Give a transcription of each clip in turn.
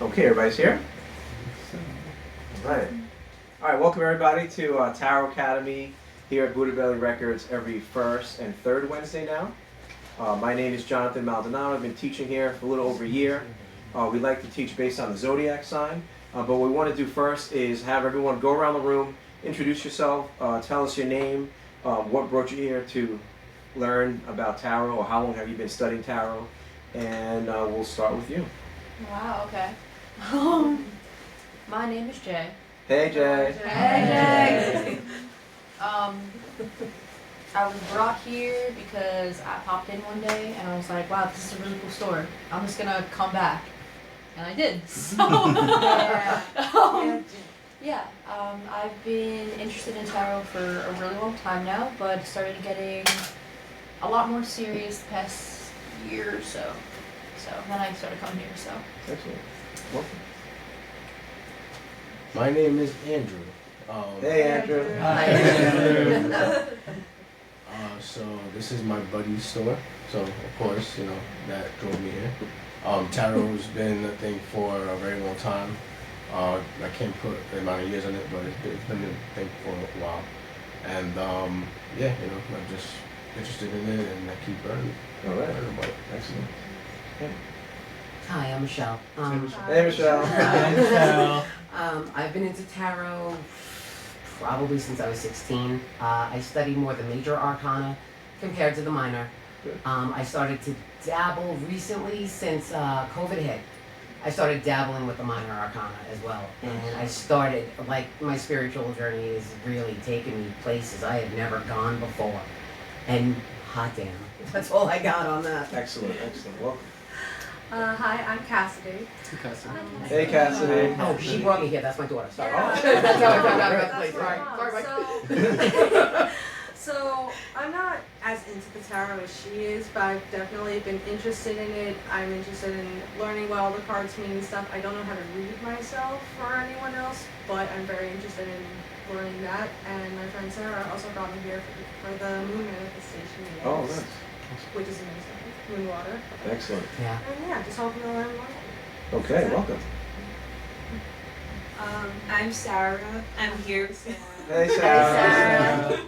Okay, everybody's here? All right. All right, welcome everybody to Tarot Academy here at Buddha Belly Records every first and third Wednesday now. My name is Jonathan Maldonado. I've been teaching here for a little over a year. We like to teach based on the zodiac sign. But what we want to do first is have everyone go around the room, introduce yourself, tell us your name, what brought you here to learn about tarot, or how long have you been studying tarot, and we'll start with you. Wow, okay. My name is Jay. Hey Jay. Hey Jay. I was brought here because I popped in one day and I was like, wow, this is a really cool store. I'm just gonna come back. And I did. So I've been interested in tarot for a really long time now, but started getting a lot more serious the past year or so. So then I started coming here. So Excellent. Welcome. My name is Andrew. Hey Andrew. Hi. So this is my buddy's store. So of course, that drove me here. Tarot's been a thing for a very long time. I can't put the amount of years on it, but it's been a thing for a while. And I'm just interested in it, and I keep learning. All right. Learning about it. Excellent. Okay. Hi, I'm Michelle. Hey Michelle. Hi, Michelle. I've been into tarot probably since I was 16. I study more the major arcana compared to the minor. Good. I started to dabble recently since COVID hit. I started dabbling with the minor arcana as well. And I started, my spiritual journey is really taking me places I had never gone before. And hot damn, that's all I got on that. Excellent. Excellent. Welcome. Hi, I'm Cassidy. Hey Cassidy. Oh, she brought me here. That's my daughter. Sorry. Yeah. That's how I found out about the That's place. Sorry. right. Sorry, Mike. So I'm not as into the tarot as she is, but I've definitely been interested in it. I'm interested in learning what all the cards mean and stuff. I don't know how to read myself or anyone else, but I'm very interested in learning that. And my friend Sarah also got me here for the moon manifestation meetings, Oh, nice. which is amazing. Moon water. Excellent. Yeah. And yeah, just hoping to learn more. Okay, welcome. I'm Sarah. I'm here. Hey Sarah.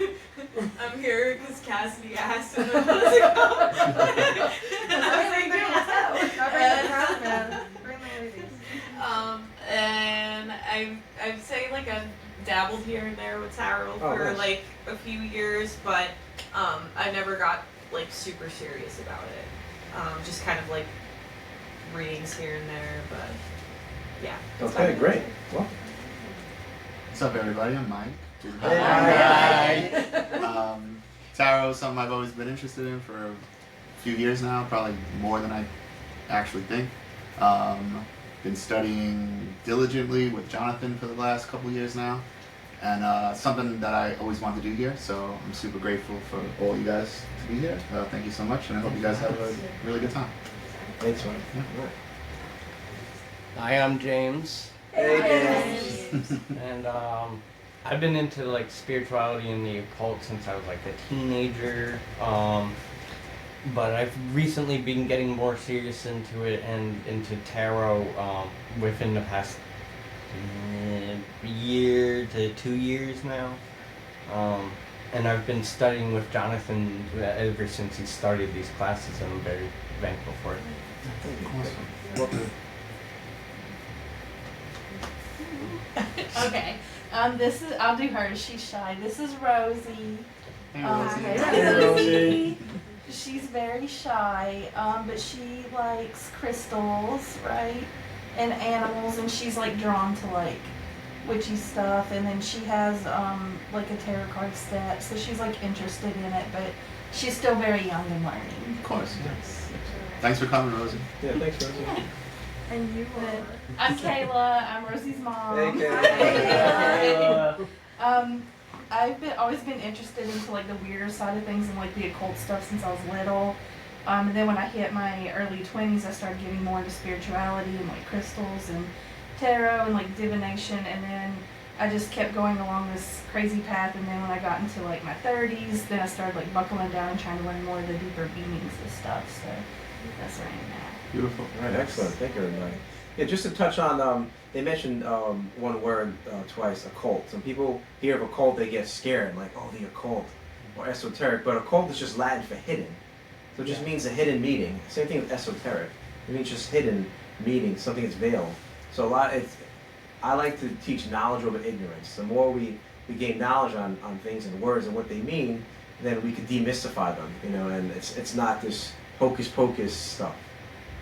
I'm here because Cassidy asked and I was like, oh. And I've say I've dabbled here and there with tarot for nice. a few years, but I never got super serious about it. Just kind of readings here and there, but yeah. Okay, great. Welcome. What's up, everybody? I'm Mike. Hey, Tarot is something I've always been interested in for a few years now, probably more than I actually think. Been studying diligently with Jonathan for the last couple years now, and something that I always wanted to do here, so I'm super grateful for all you guys to be here. Thank you so much, and I hope you guys have a really good time. Thanks, man. Hi, I'm James. Hey James. And I've been into spirituality and the occult since I was a teenager. But I've recently been getting more serious into it and into tarot within the past year to 2 years now. And I've been studying with Jonathan ever since he started these classes, and I'm very thankful for it. Welcome. Okay. I'll do her. She's shy. This is Rosie. Hey, Rosie. Hey, Rosie. She's very shy, but she likes crystals, right? And animals, and she's drawn to witchy stuff. And then she has a tarot card set, so she's interested in it, but she's still very young and learning. Of course, yes. Thanks for coming, Rosie. Yeah, thanks, Rosie. Yeah. And you I'm Kayla. I'm Rosie's mom. Hey Kayla. I've always been interested into the weirder side of things and the occult stuff since I was little. And then when I hit my early 20s, I started getting more into spirituality and crystals and tarot and divination. And then I just kept going along this crazy path. And then when I got into my 30s, then I started buckling down and trying to learn more of the deeper meanings of stuff. So that's where I am at. Beautiful. All right, excellent. Thank you, everybody. Yeah, just to touch on, they mentioned one word twice, occult. Some people hear of occult, they get scared, like, oh, the occult, or esoteric. But occult is just Latin for hidden. So it just means a hidden meaning. Same thing with esoteric. It means just hidden meaning, something that's veiled. So I like to teach knowledge over ignorance. The more we gain knowledge on things and words and what they mean, then we can demystify them, you know, and it's not this hocus pocus stuff.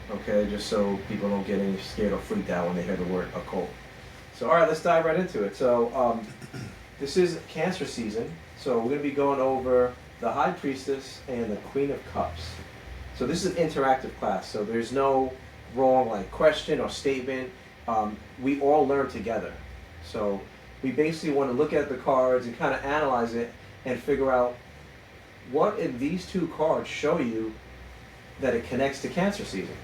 Okay, just so people don't get any scared or freaked out when they hear the word occult. So, all right, let's dive right into it. So, this is Cancer season, so we're going to be going over the High Priestess and the Queen of Cups. So this is an interactive class, so there's no wrong like question or statement. We all learn together. So we basically want to look at the cards and kind of analyze it and figure out what in these two cards show you that it connects to Cancer season.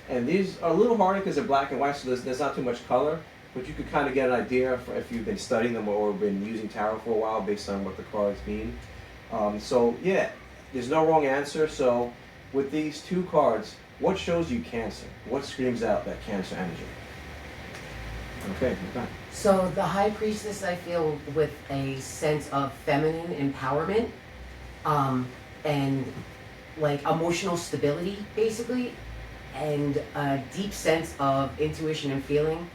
And these are a little harder because they're black and white, so there's not too much color, but you could kind of get an idea if you've been studying them or been using tarot for a while based on what the cards mean. So yeah, there's no wrong answer. So with these two cards, what shows you Cancer? What screams out that Cancer energy? Okay, you're done. So the High Priestess, I feel, with a sense of feminine empowerment, and like emotional stability, basically, and a deep sense of intuition and feeling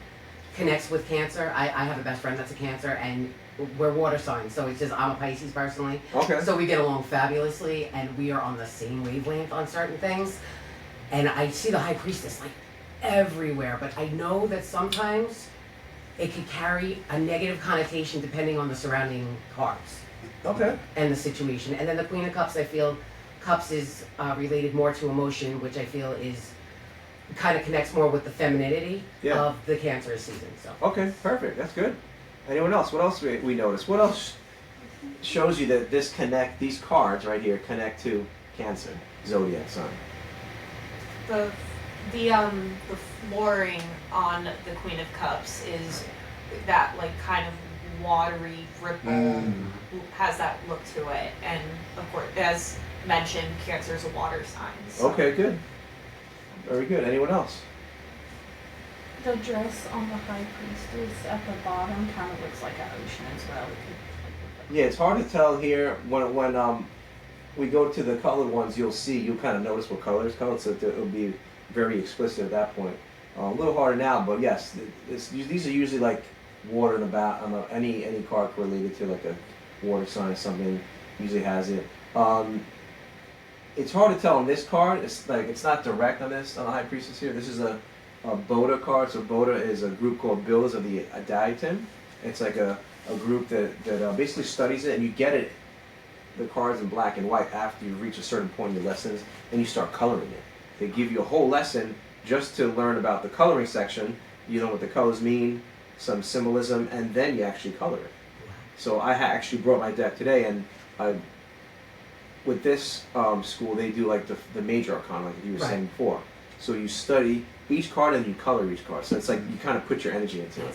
connects with Cancer. I have a best friend that's a Cancer, and we're water signs, so it's just, I'm a Pisces personally. Okay. So we get along fabulously, and we are on the same wavelength on certain things. And I see the High Priestess like everywhere, but I know that sometimes it could carry a negative connotation depending on the surrounding cards. Okay. And the situation. And then the Queen of Cups, I feel, Cups is related more to emotion, which I feel is kind of connects more with the femininity of the Cancer season. So. Okay, perfect. That's good. Anyone else? What else we notice? What else shows you that these cards right here connect to Cancer zodiac sign? The flooring on the Queen of Cups is that like kind of watery ripple, has that look to it, and of course, as mentioned, Cancer is a water sign. So. Okay, good. Very good. Anyone else? The dress on the High Priestess at the bottom kind of looks like an ocean as well. It could, like, Yeah, it's hard to tell here when we go to the colored ones. You'll kind of notice what color is colored, so it'll be very explicit at that point. A little harder now, but yes, these are usually like water in the back. Any card related to like a water sign, something usually has it. It's hard to tell on this card. It's not direct on the High Priestess here. This is a Boda card. So Boda is a group called Builders of the Adiatim. It's like a group that basically studies it, and you get it, the cards in black and white after you reach a certain point in your lessons, and you start coloring it. They give you a whole lesson just to learn about the coloring section. You know what the colors mean, some symbolism, and then you actually color it. So I actually brought my deck today, and with this school, they do like the major arcana, like you were saying before. So you study each card and you color each card. So it's like you kind of put your energy into it.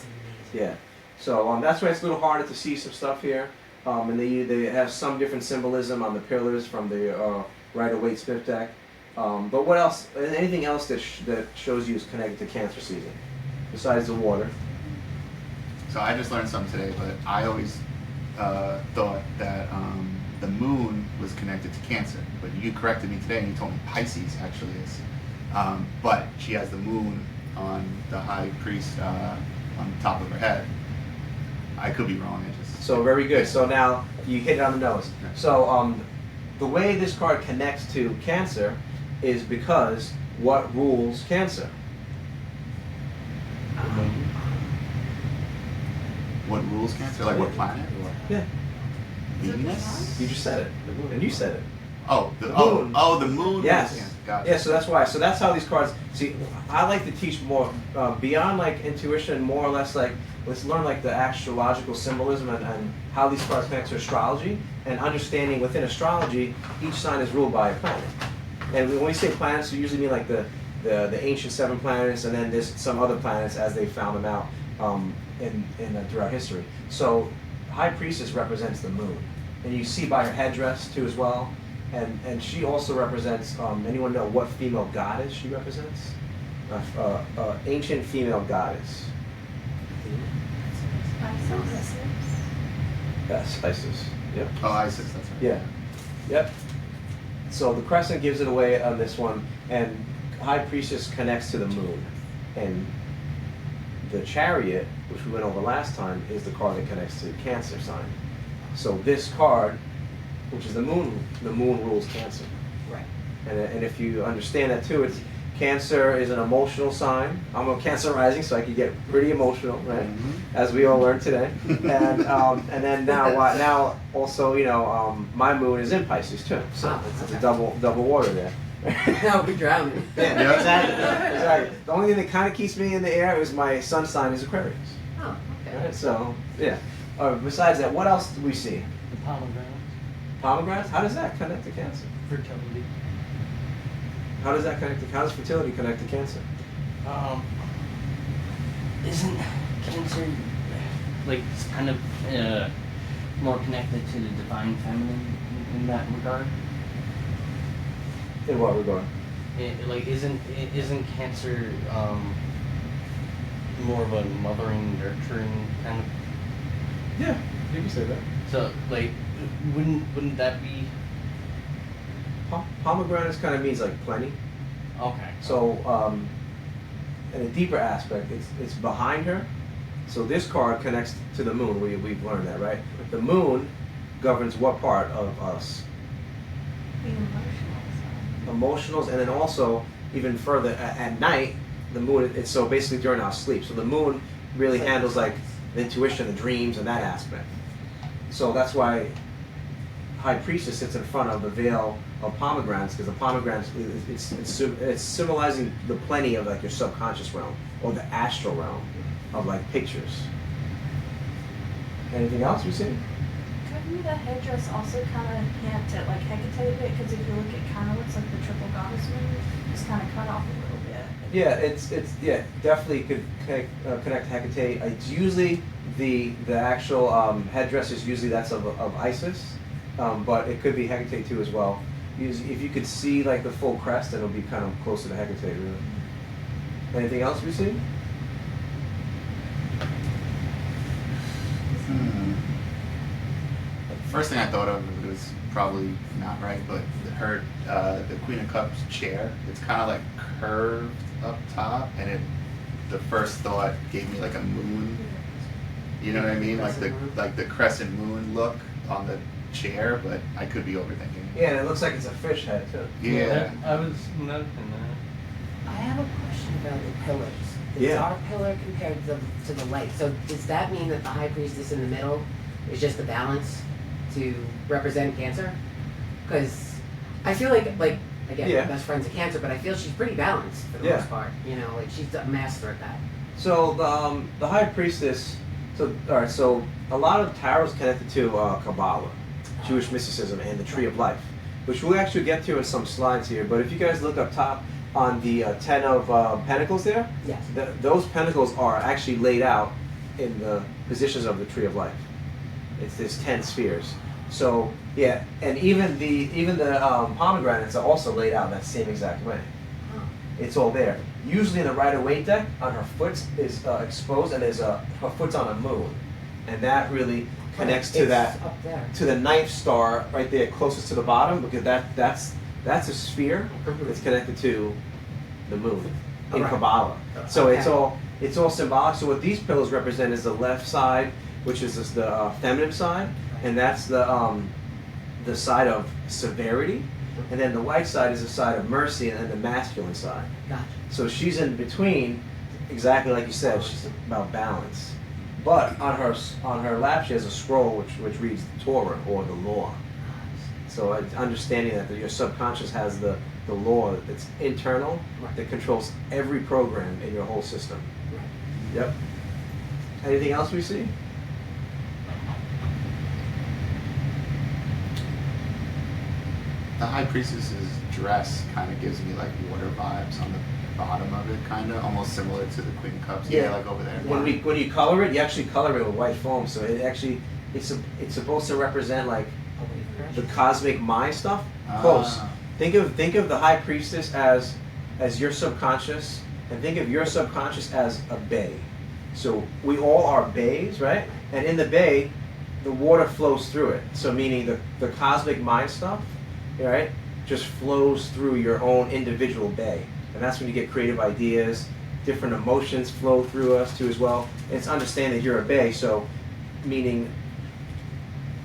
Yeah. So that's why it's a little harder to see some stuff here. And they have some different symbolism on the pillars from the Rider-Waite-Smith deck. But what else? Anything else that shows you is connected to Cancer season besides the water? So I just learned something today, but I always thought that the moon was connected to Cancer. But you corrected me today and you told me Pisces actually is. But she has the moon on the High Priest on the top of her head. I could be wrong. So very good. So now you hit it on the nose. So the way this card connects to Cancer is because what rules Cancer? What rules Cancer? Like what planet? Yeah. Venus? You just said it. And you said it. Oh, the moon. Yes. Gotcha. Yeah, so that's why. So that's how these cards. See, I like to teach more beyond like intuition, more or less like let's learn like the astrological symbolism and how these cards connect to astrology, and understanding within astrology each sign is ruled by a planet. And when we say planets, we usually mean like the ancient 7 planets, and then there's some other planets as they found them out throughout history. So High Priestess represents the moon, and you see by her headdress too as well. And she also represents, anyone know what female goddess she represents? ancient female goddess. Yes, Isis. Yep. Oh, Isis, that's right. Yeah. Yep. So the crescent gives it away on this one, and High Priestess connects to the moon, and the Chariot, which we went over last time, is the card that connects to Cancer sign. So this card, which is the moon rules Cancer. Right. And if you understand that too, it's Cancer is an emotional sign. I'm a Cancer rising, so I can get pretty emotional, right? Mm-hmm. As we all learned today. And then now also, you know, my moon is in Pisces too, so it's a double water there. No, we drowning. Yeah, exactly. The only thing that kind of keeps me in the air is my sun sign is Aquarius. Oh, okay. Right? So yeah. Besides that, what else do we see? The pomegranates. Pomegranates. How does that connect to Cancer? Fertility. How does that connect to? How does fertility connect to Cancer? Isn't Cancer like it's kind of more connected to the divine feminine in that regard? In what regard? Isn't Cancer more of a mothering, nurturing kind of? Yeah, you can say that. So like, wouldn't that be? Pomegranates kind of means like plenty. Okay. So, in a deeper aspect, it's behind her. So this card connects to the moon. We've learned that, right? The moon governs what part of us? Emotionals, and then also even further at night, the moon. It's so basically during our sleep. So the moon really handles like the intuition, the dreams, and that aspect. So that's why High Priestess sits in front of the veil of pomegranates, because the pomegranates it's symbolizing the plenty of like your subconscious realm or the astral realm of like pictures. Anything else we see? Couldn't the headdress also kind of hint at like Hecate a bit? Because if you look, it kind of looks like the triple goddess moon. It's kind of cut off a little bit. Yeah, it's definitely could connect Hecate. It's usually the actual headdress is usually that's of Isis, but it could be Hecate too as well. If you could see like the full crest, then it'll be kind of closer to Hecate. Really. Anything else we see? First thing I thought of was probably not right, but the Queen of Cups chair, it's kind of like curved up top, and the first thought gave me like a moon. You know what I mean? Like the crescent moon look on the chair, but I could be overthinking. Yeah, and it looks like it's a fish head too. Yeah. I was noticing that. I have a question about the pillars. The Yeah. dark pillar compared to the light. So does that mean that the High Priestess in the middle is just the balance to represent Cancer? Because I feel like again, Yeah. my best friend's a Cancer, but I feel she's pretty balanced for the Yeah. most part. You know, like she's a master at that. So the High Priestess. So all right. So a lot of tarot is connected to Kabbalah, Jewish mysticism, and the Tree of Life, which we'll actually get to in some slides here. But if you guys look up top on the Ten of Pentacles there, Yes. those pentacles are actually laid out in the positions of the Tree of Life. It's this 10 spheres. So yeah, and even the pomegranates are also laid out in that same exact way. Oh. It's all there. Usually in the Rider-Waite deck, on her foot is exposed, and there's her foot's on a moon, and that really connects to It's that up there. to the ninth star right there, closest to the bottom, because that's a sphere that's connected to the moon in Right. Kabbalah. So Okay. it's all symbolic. So what these pillars represent is the left side, which is the feminine side, and that's the side of severity, and then the white side is the side of mercy, and then the masculine side. Gotcha. So she's in between, exactly like you said. She's about balance. But on her lap, she has a scroll which reads the Torah, or the law. So understanding that your subconscious has the law that's internal, Right. that controls every program in your whole system. Right. Yep. Anything else we see? The High Priestess's dress kind of gives me like water vibes on the bottom of it, kind of almost similar to the Queen of Cups. Yeah. Like over there. When you color it, you actually color it with white foam. So it's supposed to represent like Oh, wait, the cosmic mind stuff. Ah. Close. Think of the High Priestess as your subconscious and think of your subconscious as a bay. So we all are bays, right? And in the bay, the water flows through it. So meaning the cosmic mind stuff, right, just flows through your own individual bay. And that's when you get creative ideas, different emotions flow through us too as well. And it's understanding that you're a bay, so meaning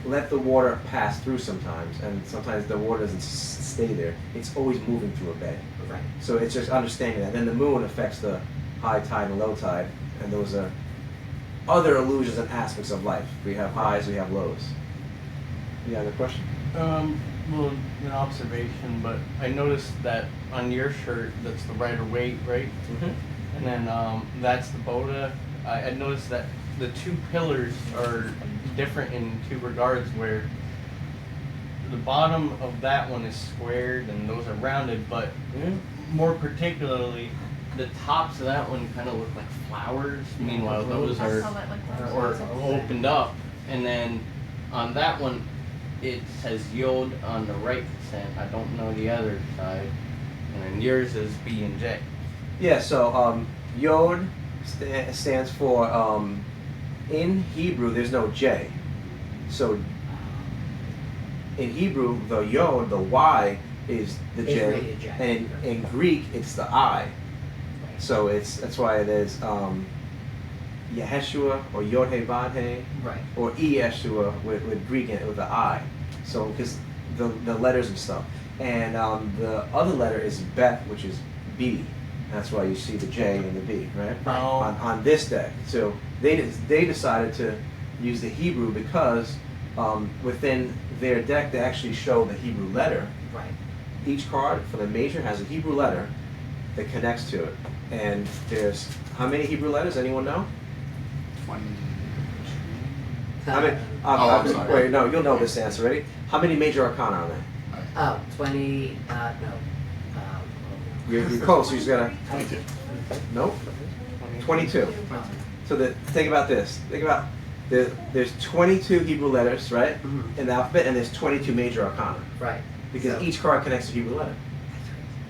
let the water pass through sometimes, and sometimes the water doesn't stay there. It's always moving through a bay. Right. So it's just understanding that. Then the moon affects the high tide and low tide, and those are other illusions and aspects of life. We have highs, we have lows. You got a question? Well, an observation, but I noticed that on your shirt, that's the Rider-Waite, right? Mm-hmm. And then that's the Boda. I noticed that the two pillars are different in two regards, where the bottom of that one is squared and those are rounded, but more particularly, the tops of that one kind of look like flowers. Meanwhile, those are opened up, and then on that one, it says Yod on the right percent. I don't know the other side, and then yours is B and J. Yeah, so Yod stands for, in Hebrew, there's no J. So in Hebrew, the Yod, the Y, is the J, and in Greek, it's the I. So that's why there's Yeshua or Yod He Vav He, Right. or Yeshua with Greek in it, with the I. So because the letters and stuff. And the other letter is Bet, which is B. That's why you see the J and the B, right? Oh. On this deck. So they decided to use the Hebrew because within their deck they actually show the Hebrew letter. Right. Each card for the major has a Hebrew letter that connects to it. And there's how many Hebrew letters? Anyone know? 20. I mean, I'm sorry. wait, no, you'll know this answer. Ready? How many major arcana are there? Oh, 20, no. You're close. You just gotta. 22. Nope. 22. So think about this. Think about there's 22 Hebrew letters, right, in the alphabet, and there's 22 major arcana Right. because So- each card connects to a Hebrew letter,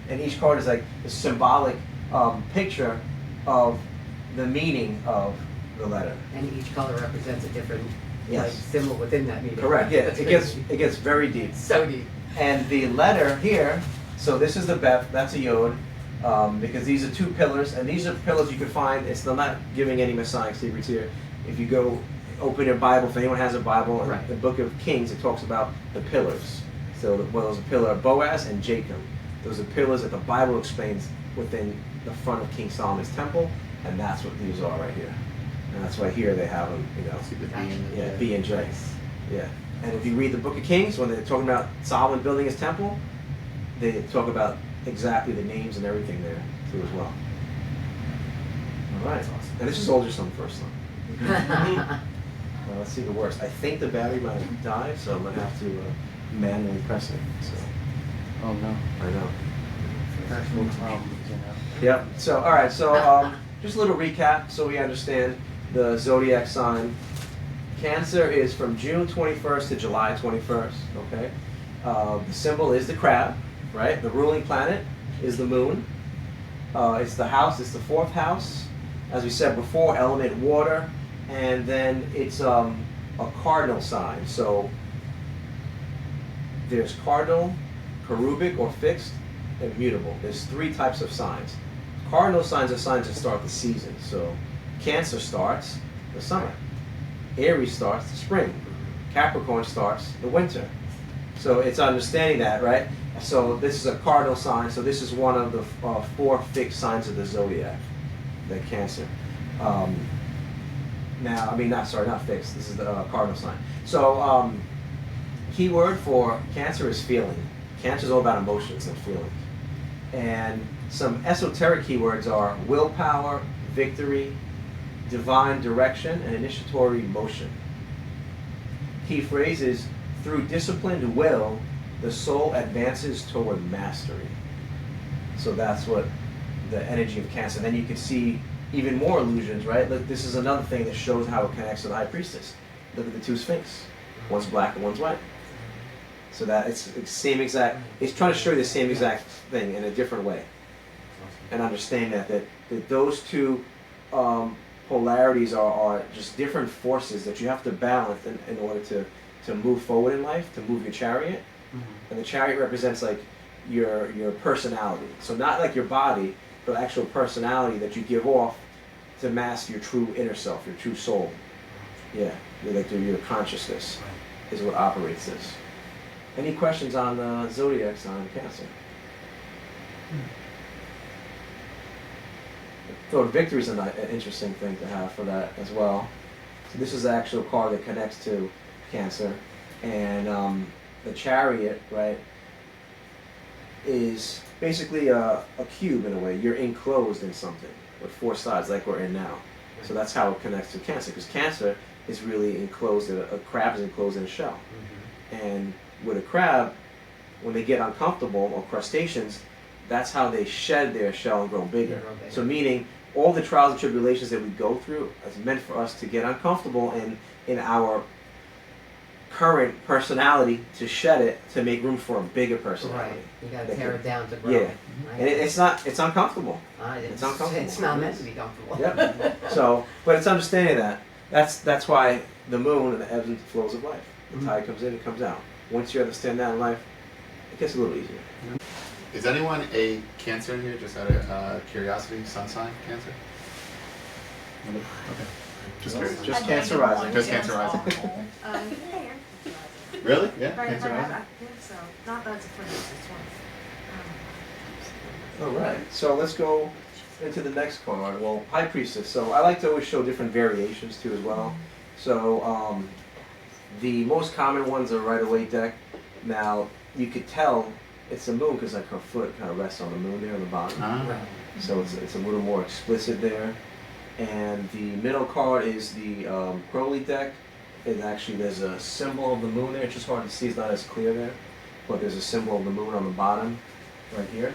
and each card is like a symbolic picture of the meaning of the letter. And each color represents a different Yes. like symbol within that meaning. Correct. Yeah. That's It gets very deep. so deep. And the letter here, so this is the Beth, that's a Yod, because these are two pillars, and these are pillars you can find. I'm not giving any Messianic secrets here. If you go open your Bible, if anyone has a Bible, in Right. the book of Kings, it talks about the pillars. So there's a pillar of Boaz and Jacob. Those are pillars that the Bible explains within the front of King Solomon's temple, and that's what these are right here. And that's why here they have them, See the B and the yeah, J. B and J. Yeah. And if you read the book of Kings, when they're talking about Solomon building his temple, they talk about exactly the names and everything there too as well. All right. And this is all just on the first one. Well, let's see the worst. I think the battery might have died, so I'm gonna have to manually press it. So Oh no. I know. Personal problems, you know. Yep. So all right. So just a little recap so we understand the zodiac sign. Cancer is from June 21st to July 21st. Okay. The symbol is the crab, right? The ruling planet is the moon. It's the house. It's the fourth house. As we said before, element water, and then it's a cardinal sign. So there's cardinal, cherubic or fixed, and mutable. There's three types of signs. Cardinal signs are signs that start the season. So Cancer starts the summer. Aries starts the spring. Capricorn starts the winter. So it's understanding that, right? So this is a cardinal sign. So this is one of the four fixed signs of the zodiac, the Cancer. Now, I mean, not fixed. This is the cardinal sign. So keyword for Cancer is feeling. Cancer is all about emotions and feelings. And some esoteric keywords are willpower, victory, divine direction, and initiatory motion. Key phrase is, through disciplined will, the soul advances toward mastery. So that's what the energy of Cancer. Then you can see even more illusions, right? Look, this is another thing that shows how it connects to the High Priestess. Look at the two Sphinx. One's black and one's white. So that it's same exact, it's trying to show you the same exact thing in a different way. And understand that that those two polarities are just different forces that you have to balance in order to move forward in life, to move your chariot. And the chariot represents like your personality. So not like your body, but actual personality that you give off to mask your true inner self, your true soul. Yeah, your consciousness is what operates this. Any questions on the zodiac sign Cancer? So victory is an interesting thing to have for that as well. So this is the actual card that connects to Cancer, and the chariot, right, is basically a cube in a way. You're enclosed in something with four sides, like we're in now. So that's how it connects to Cancer, because Cancer is really enclosed in a crab is enclosed in a shell. And with a crab, when they get uncomfortable, or crustaceans, that's how they shed their shell and grow bigger. So meaning all the trials and tribulations that we go through is meant for us to get uncomfortable in our current personality, to shed it, to make room for a bigger personality. Right. You gotta tear it down to grow. Yeah. Right? And it's uncomfortable. It's uncomfortable. It's not meant to be comfortable. Yep. So, but it's understanding that. That's why the moon and the ebbs and flows of life. The tide comes in, it comes out. Once you understand that in life, it gets a little easier. Is anyone a Cancer in here? Just out of curiosity, sun sign Cancer? Okay. Just curious. Just I Cancer think rising. one Just is Cancer rising. awful. Yeah. Really? Yeah. Right, Cancer right, rising. I think so. Not that it's a friend, it's one. All right. So let's go into the next card. Well, High Priestess. So I like to always show different variations too as well. So the most common ones are Right Away deck. Now you could tell it's a moon because like her foot kind of rests on the moon there on the bottom. Ah. So it's a little more explicit there. And the middle card is the Crowley deck. And actually there's a symbol of the moon there. It's just hard to see, it's not as clear there. But there's a symbol of the moon on the bottom, right here.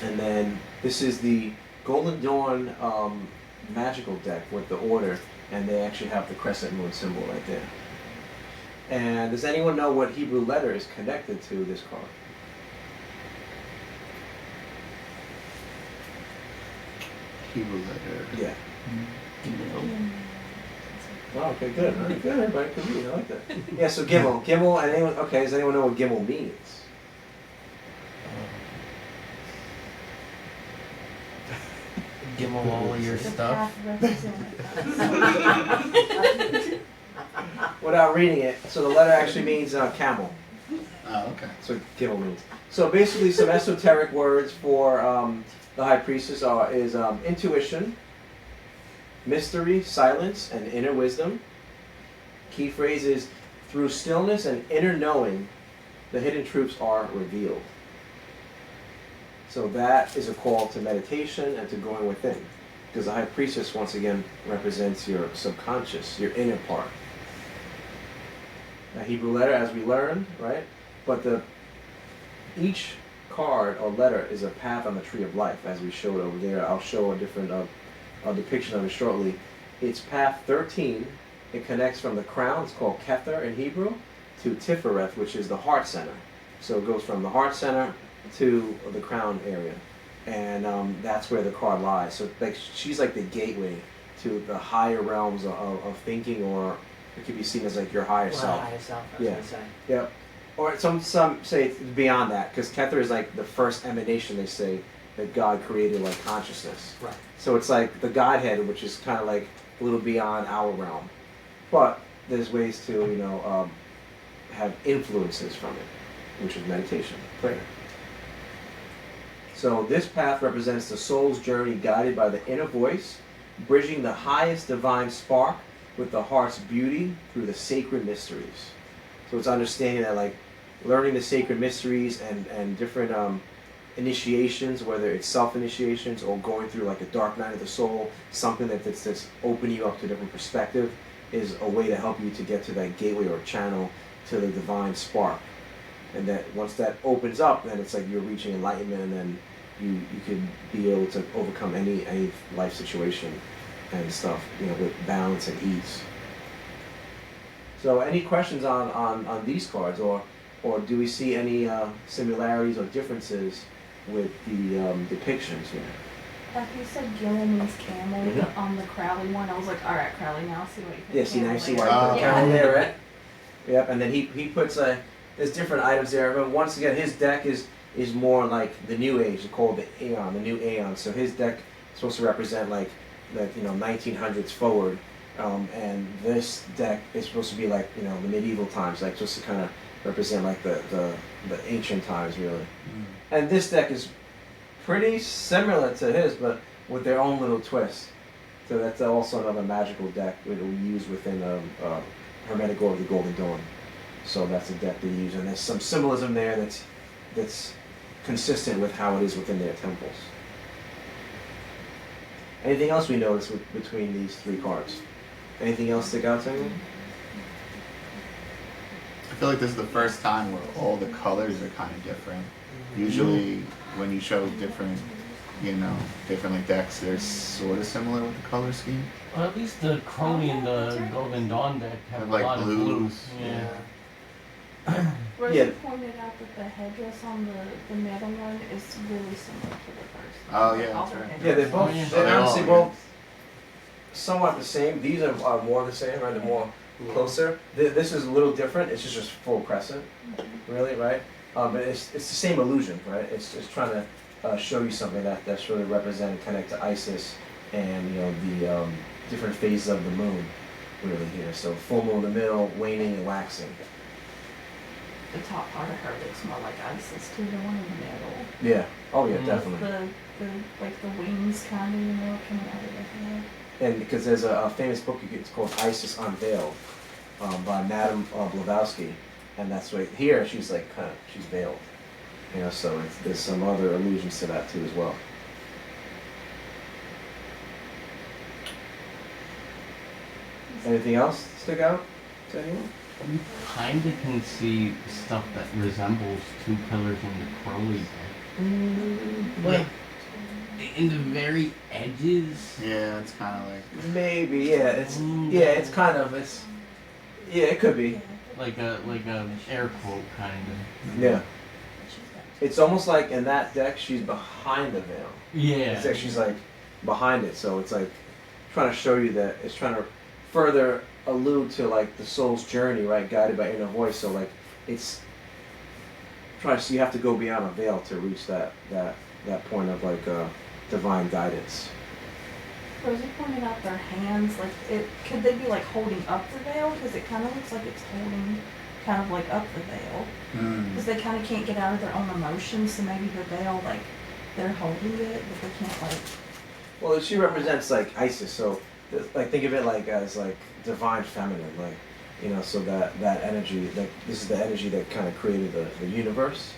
And then this is the Golden Dawn magical deck with the order. And they actually have the crescent moon symbol right there. And does anyone know what Hebrew letter is connected to this card? Hebrew letter. Yeah. Oh, okay, good. All right, good. Everybody can read. I like that. Yeah, so Gimel. Gimel, and anyone, okay, does anyone know what Gimel means? Give them all your The stuff. path represents. Without reading it, so the letter actually means camel. Oh, okay. That's what Gimel means. So basically, some esoteric words for the High Priestess is intuition, mystery, silence, and inner wisdom. Key phrase is, through stillness and inner knowing, the hidden truths are revealed. So that is a call to meditation and to going within. Because the High Priestess, once again, represents your subconscious, your inner part. A Hebrew letter, as we learned, right? But each card or letter is a path on the tree of life, as we showed over there. I'll show a different depiction of it shortly. It's path 13. It connects from the crown, it's called Kether in Hebrew, to Tifereth, which is the heart center. So it goes from the heart center to the crown area. And that's where the card lies. So like she's like the gateway to the higher realms of thinking, or it could be seen as like your higher self. Higher self, I was Yeah. gonna say. Yep. Or some say it's beyond that, because Kether is like the first emanation, they say, that God created, like consciousness. Right. So it's like the Godhead, which is kind of like a little beyond our realm. But there's ways to, have influences from it, which is meditation, prayer. So this path represents the soul's journey guided by the inner voice, bridging the highest divine spark with the heart's beauty through the sacred mysteries. So it's understanding that, like, learning the sacred mysteries and different initiations, whether it's self-initiations or going through like a dark night of the soul, something that's opening you up to a different perspective, is a way to help you to get to that gateway or channel to the divine spark. And that once that opens up, then it's like you're reaching enlightenment, and then you could be able to overcome any life situation and stuff, with balance and ease. So any questions on these cards, or do we see any similarities or differences with the depictions here. Like you said, Gillen means camel Mhm. on the Crowley one. I was like, all right, Crowley, now I see what you put Yeah, see now you see why camel I put a there. camel there, right? Yep, and then he puts there's different items there. But once again, his deck is more like the new age. It's called the Aeon, the new Aeon. So his deck is supposed to represent like 1900s forward, and this deck is supposed to be like the medieval times, like just to kind of represent like the ancient times really. And this deck is pretty similar to his, but with their own little twist. So that's also another magical deck that we use within Hermetic Order of the Golden Dawn. So that's a deck they use, and there's some symbolism there that's consistent with how it is within their temples. Anything else we notice between these three cards? Anything else stick out to you? I feel like this is the first time where all the colors are kind of different. Usually, when you show different like decks, they're sort of similar with the color scheme. Well, at least the Crowley and the Golden Dawn deck have Have, a like, lot blues. of blues. Yeah. Rosie Yeah. pointed out that the headdress on the middle one is really similar to the first one. Oh, yeah, All that's the right. Yeah, they're headdress. both. Oh, yeah. They're They're all, honestly yeah. both somewhat the same. These are more the same, right? They're more closer. This is a little different. It's just full crescent, really, right? But it's the same illusion, right? It's just trying to show you something that's really represented, connect to Isis, and the different phases of the moon, really here. So full moon in the middle, waning and waxing. The top part of her looks more like Isis too, the one in the middle. Yeah. Oh yeah, Mm. definitely. The wings kind of, coming out of the head. And because there's a famous book it's called Isis Unveiled by Madame Blavatsky, and that's right here she's like she's veiled, so there's some other allusions to that too as well. Anything else stick out to anyone? You kind of can see stuff that resembles two pillars in the Crowley deck. Like, in the very edges. Yeah, it's kind of like. Maybe, yeah. It's kind of it could be. Like a air quote kind of. Yeah. It's almost like in that deck she's behind the veil. Yeah. It's like she's like behind it, so it's like trying to show you that it's trying to further allude to like the soul's journey, right, guided by inner voice. So like it's trying to, so you have to go beyond a veil to reach that point of like divine guidance. Rosie pointed out their hands, like could they be like holding up the veil? Because it kind of looks like it's holding kind of like up the veil. Because they kind of can't get out of their own emotions, so maybe the veil, like they're holding it, but they can't like. Well, she represents like Isis, so like think of it like as like divine feminine, like so that energy, like this is the energy that kind of created the universe.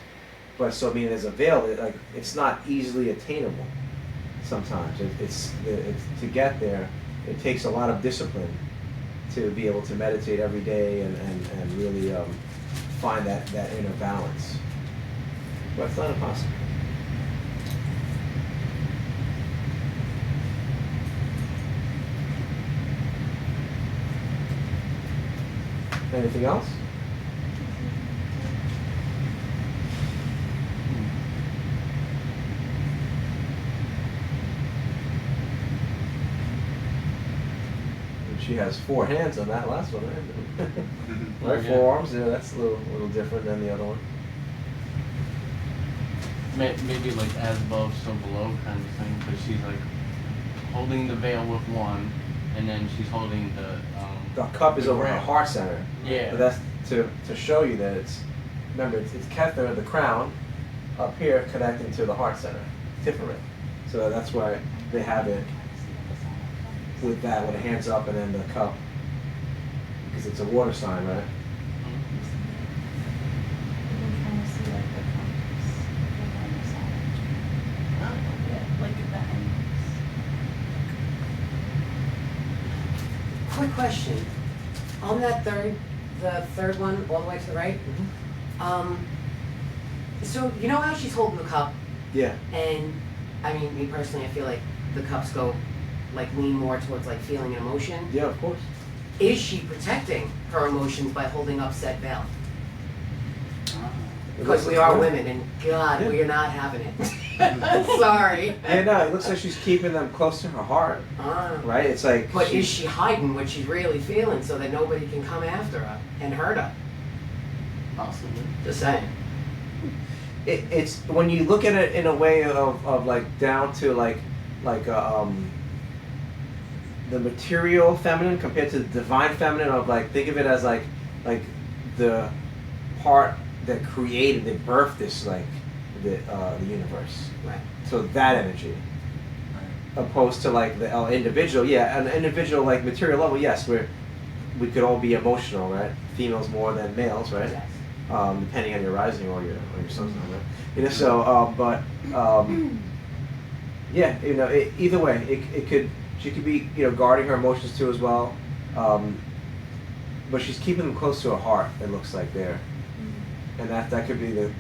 But so I mean, there's a veil that like it's not easily attainable. Sometimes it's to get there, it takes a lot of discipline to be able to meditate every day and really find that inner balance. But it's not impossible. Anything else? She has 4 hands on that last one, right? Right, Yeah. 4 arms. Yeah, that's a little different than the other one. Maybe like as above, so below kind of thing, because she's like holding the veil with one, and then she's holding the. The cup is the over her crown. heart center. Yeah. But that's to show you that remember it's Kether, the crown, up here connecting to the heart center, Tiferet. So that's why they have it with that, with the hands up and then the cup, because it's a water sign, right? I'm trying to see like the compass, on the side. Yeah, like the hands. Quick question. On that the third one, all the way to the right. So you know how she's holding the cup, Yeah. and I mean, me personally, I feel like the cups go, like lean more towards like feeling and emotion. Yeah, of course. Is she protecting her emotions by holding up said veil? Because we are women, and God, Yeah. we are not having it. Sorry. Yeah, no, it looks like she's keeping them close to her heart, right? It's like. But is she hiding what she's really feeling so that nobody can come after her and hurt her? Possibly. Just saying. It's when you look at it in a way of like down to like the material feminine compared to the divine feminine of like think of it as like the part that created, that birthed this like the universe. Right. So that energy, opposed to like the individual. Yeah, an individual like material level. Yes, we could all be emotional, right? Females more than males, right? Yes. Depending on your rising or your sun sign, right? You know, so yeah, you know, either way, it could, she could be, you know, guarding her emotions too as well, but she's keeping them close to her heart. It looks like there, and that could be the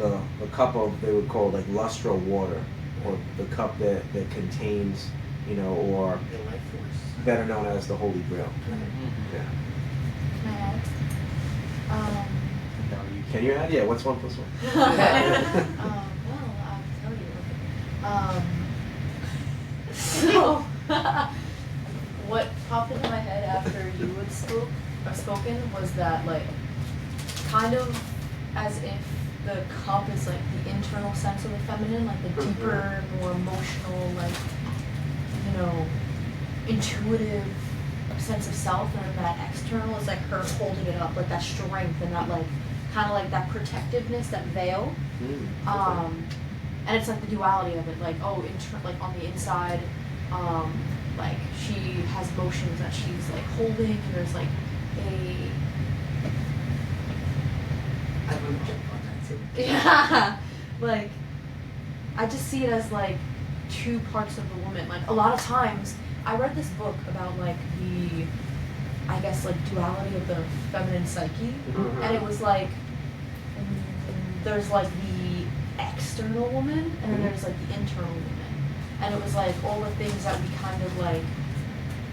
cup of, they would call like lustral water, or the cup that contains, you know, or The life force. better known as the Holy Grail. Yeah. Can I add? Can you add? Yeah. What's 1 plus 1? Well, I'll tell you. So, what popped into my head after you had spoken was that, like, kind of as if the cup is like the internal sense of the feminine, like the deeper, more emotional, like, you know, intuitive sense of self, and then that external is like her holding it up, like that strength and that like kind of like that protectiveness, that veil. And it's like the duality of it, like like on the inside, like she has motions that she's like holding, and there's like I want to jump on that too. yeah, like I just see it as like two parts of the woman. Like a lot of times, I read this book about like the, I guess like duality of the feminine psyche, and it was like there's like the external woman, and then there's like the internal woman, and it was like all the things that we kind of like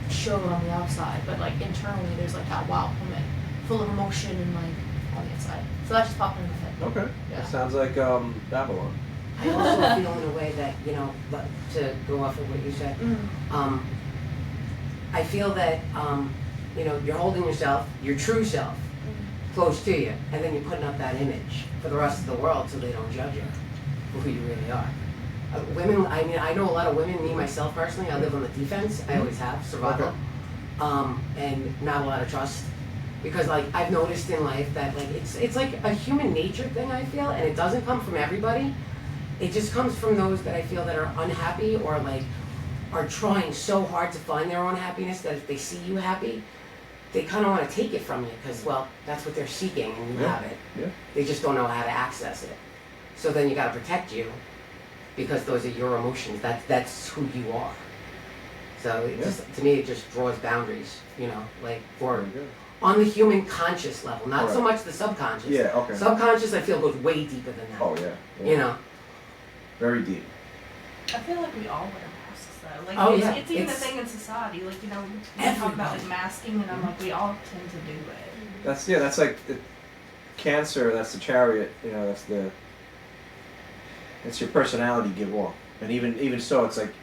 showed on the outside, but like internally there's like that wild woman, full of emotion and like on the inside. So that just popped in my head. Okay. Yeah. That sounds like Babylon. I also feel in a way that, you know, to go off of what you said, I feel that, you know, you're holding yourself, your true self, close to you, and then you're putting up that image for the rest of the world so they don't judge you for who you really are. Women, I mean, I know a lot of women, me myself personally, I live on the defense, I always have, survival, and not a lot of trust. Because like I've noticed in life that like it's like a human nature thing, I feel, and it doesn't come from everybody. It just comes from those that I feel that are unhappy or like are trying so hard to find their own happiness that if they see you happy, they kind of want to take it from you because, well, that's what they're seeking and you have it. Yeah. They just don't know how to access it. So then you got to protect you because those are your emotions. That's who you are. So it just, to me, it just draws boundaries, you know, like for on the human conscious level, not so much the subconscious. Yeah, okay. Subconscious, I feel, goes way deeper than that. Oh, yeah. You know? Very deep. I feel like we all wear masks though. Like it's even a thing in society. Like, you know, we talk about like masking, and I'm like, we all tend to do it. That's like the Cancer. That's the chariot. You know, that's your personality give off. And even so, it's like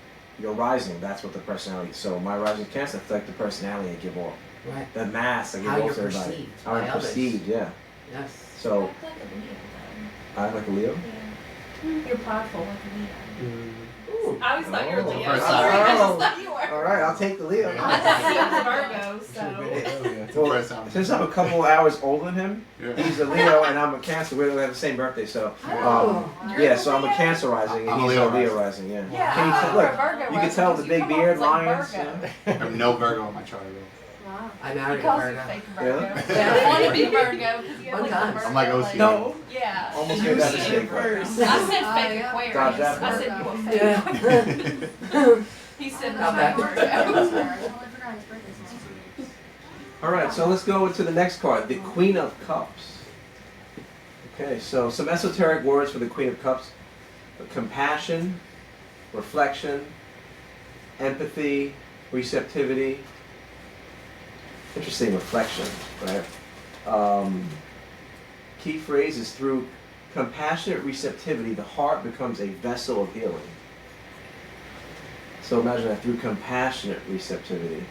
your rising. That's what the personality. So my rising Cancer, it's like the personality I give off. Right. The mask I give How off you're to everybody. perceived How by I'm others. perceived. Yeah. Yes. So Act like a Leo, I act like a Leo. though. You're prideful like a Leo. Ooh. I always thought you were Oh. Leo. First Sorry, time. I just thought you were. All right, I'll take the Leo. I'm a Virgo, so. Well, First time. since I'm a couple hours older than him, Yeah. he's a Leo and I'm a Cancer. We have the same birthday, so You're yeah. the So I'm a Leo? Cancer rising I'm and a he's Leo a Leo rising. Yeah. Yeah, Can you tell, we're look, Virgo you can rising tell the because big you come beard, off like lions. Virgo. I have no Virgo on my chart at all. Wow. I He married a calls you Virgo. fake Virgo. Yeah? I want to be Virgo because you have One like time. the Virgo. I'm like OC. No. Yeah. Almost made that mistake. I said fake yeah. Aquarius. Dodge that I said you were fake. Yeah. He said Not fake bad. Virgo. All right, so let's go to the next card, the Queen of Cups. Okay, so some esoteric words for the Queen of Cups: compassion, reflection, empathy, receptivity. Interesting reflection, right? Key phrase is through compassionate receptivity, the heart becomes a vessel of healing. So imagine that through compassionate receptivity.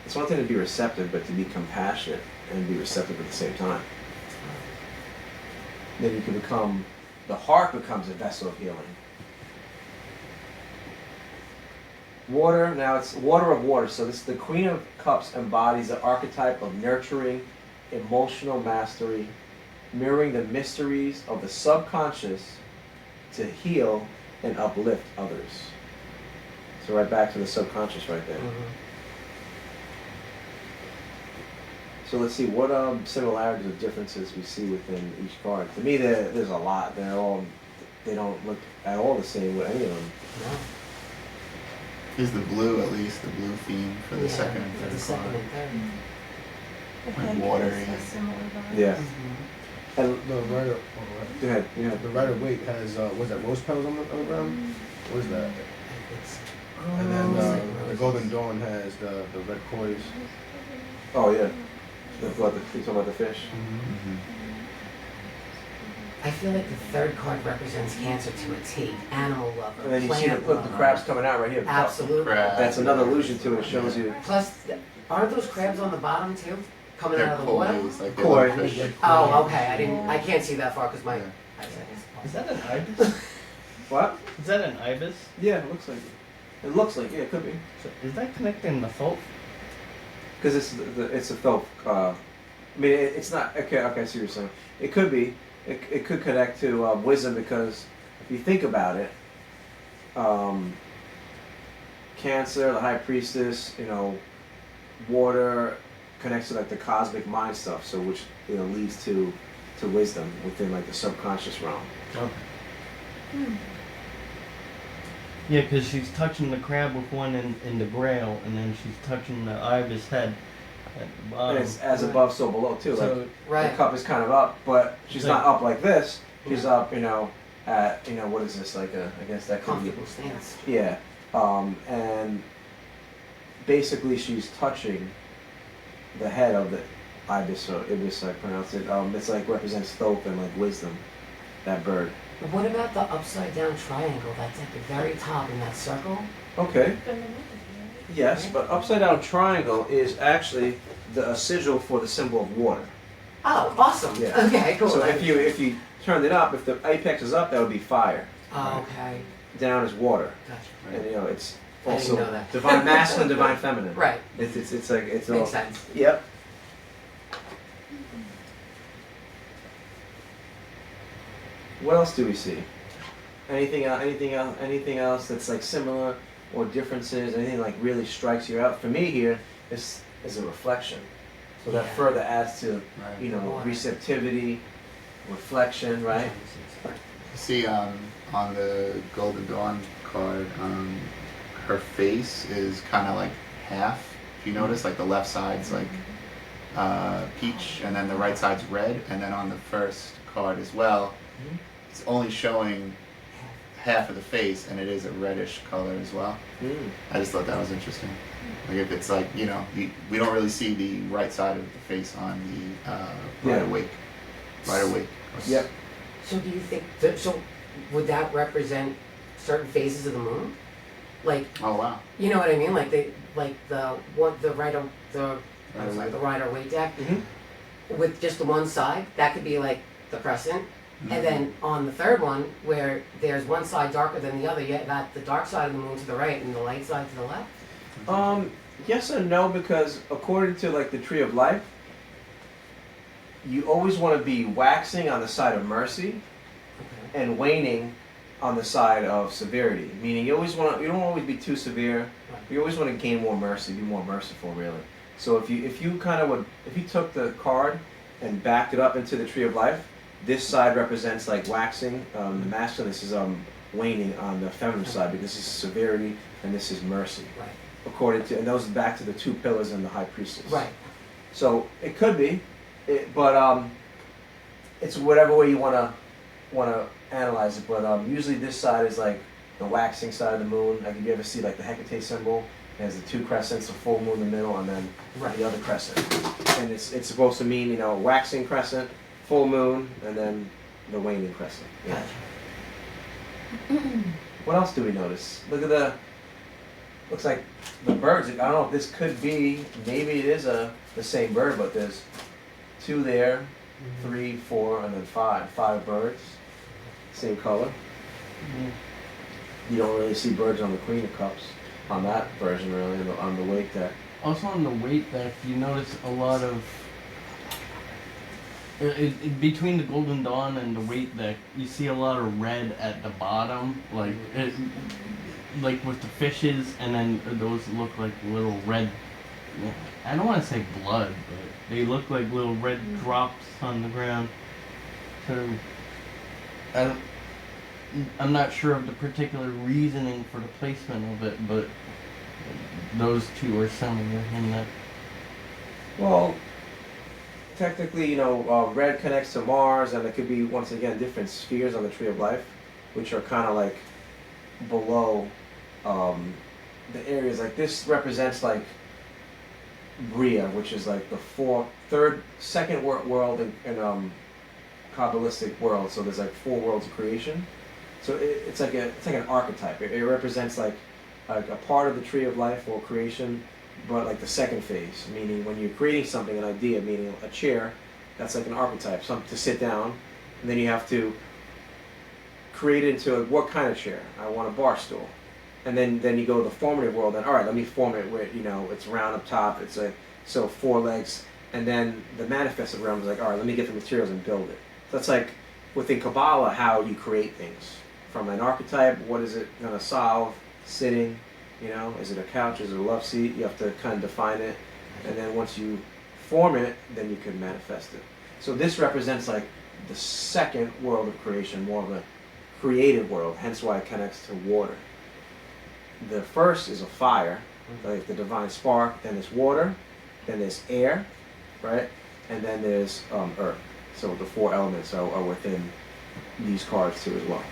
It's one thing to be receptive, but to be compassionate and be receptive at the same time. Then you can become, the heart becomes a vessel of healing. Water, now it's water of water. So this, the Queen of Cups embodies the archetype of nurturing, emotional mastery, mirroring the mysteries of the subconscious to heal and uplift others. So right back to the subconscious right there. So let's see, what similarities or differences we see within each card. To me, there's a lot. They don't look at all the same with any of them. No. Here's the blue, at least, the blue theme for the Yeah, second and for third the second card. and third. The Like head water, has yeah. a similar vibe. Yeah. Mm-hmm. And The Rider, go ahead. Yeah. the Rider Waite has what's that? Rose petals on the ground. What is that? It's, And then the Roses. Golden Dawn has the red koi. Oh yeah. You talking about the fish? Mhm. I feel like the third card represents Cancer to a T. Animal lover, And then you see plant the lover. crabs coming out right here. Absolutely. Crab. That's another allusion to it. It shows you. Plus, aren't those crabs on the bottom too, coming They're out of the water? koi's, like they Koi. look fish. Oh, okay. I can't see that far because my Yeah. eyesight Is is. that an ibis? What? Is that an ibis? Yeah, it looks like it. It looks like, yeah, it could be. So is that connecting the fault? Because it's a felt. I mean, it's not. Okay, I see what you're saying. It could be. It could connect to wisdom, because if you think about it, Cancer, the High Priestess, water connects to like the cosmic mind stuff. So which leads to wisdom within like the subconscious realm. Okay. Yeah, because she's touching the crab with one in the grail, and then she's touching the ibis head at the And bottom. it's as above, so below too. Like So Right. the cup is kind of up, but she's Like- not up like this. She's up, at what is this, like I guess that could be. Comfortable stance. Yeah, and basically she's touching the head of the ibis, or ibis I pronounce it. It's like represents Thoth and like wisdom, that bird. What about the upside down triangle that's at the very top in that circle? Okay, Femininity, yes, but upside down triangle is actually a sigil for the symbol of water. Oh, awesome. Yeah. Okay, cool. So if you turned it up, if the apex is up, that would be fire. Oh, okay. Down is water, Gotcha. and it's I didn't also know that. divine masculine, divine feminine. Right. It's like it's all. Makes sense. Yep. What else do we see? Anything else? Anything else that's like similar or differences? Anything like really strikes you out? For me, here is a reflection. So that Yeah. further adds to Right. Water. receptivity, reflection, right? See, on the Golden Dawn card, her face is kind of like half. If you notice, like the left side's like peach, and then the right side's red, and then on the first card as well, it's only showing half of the face, and it is a reddish color as well. Mm. I just thought that was interesting. Like if it's like we don't really see the right side of the face on the Yeah. Rider Waite. Yep. So do you think so would that represent certain phases of the moon? Like, Oh wow. you know what I mean? Like the Rider Waite deck Mhm. with just the one side, that could be like the crescent. And then on the third one, where there's one side darker than the other, you got the dark side of the moon to the right and the light side to the left. Yes and no, because according to like the Tree of Life, you always want to be waxing on the side of mercy Okay. and waning on the side of severity. Meaning you don't always be too severe. You always want to gain more mercy, be more merciful, really. So if you took the card and backed it up into the Tree of Life, this side represents like waxing, the masculine. This is waning on the feminine side, because this is severity and this is mercy. Right. According to, and those are back to the two pillars in the High Priestess. Right. So it could be, but it's whatever way you wanna analyze it. But usually this side is like the waxing side of the moon. Like if you ever see like the Hecate symbol, it has the two crescents, a full moon in the middle, and then the other crescent. And it's supposed to mean waxing crescent, full moon, and then the waning crescent. Yeah. Gotcha. What else do we notice? Look at the. Looks like the birds. I don't know if this could be. Maybe it is the same bird, but there's 2 there, 3, 4, and then 5. 5 birds, same color. You don't really see birds on the Queen of Cups on that version, really, on the wake deck. Also on the weight deck, you notice a lot of between the Golden Dawn and the weight deck, you see a lot of red at the bottom, like like with the fishes, and then those look like little red. I don't want to say blood, but they look like little red drops on the ground. So I'm not sure of the particular reasoning for the placement of it, but those 2 are similar in that. Well, technically, you know, red connects to Mars, and it could be, once again, different spheres on the Tree of Life, which are kind of like below the areas. Like this represents like Bria, which is like the second world in Kabbalistic world. So there's like 4 worlds of creation. So it's like an archetype. It represents like a part of the Tree of Life or creation, but like the second phase, meaning when you're creating something, an idea, meaning a chair, that's like an archetype, something to sit down, and then you have to create it into what kind of chair. I want a bar stool. And then you go to the formative world, and all right, let me form it where, you know, it's round up top, it's like, so 4 legs, and then the manifested realm is like, all right, let me get the materials and build it. So that's like, within Kabbalah, how you create things. From an archetype, what is it going to solve? Sitting, you know, is it a couch, is it a love seat? You have to kind of define it, and then once you form it, then you can manifest it. So this represents like the second world of creation, more of a creative world, hence why it connects to water. The first is a fire, like the divine spark, then there's water, then there's air, right? And then there's earth. So the 4 elements are within these cards too as well.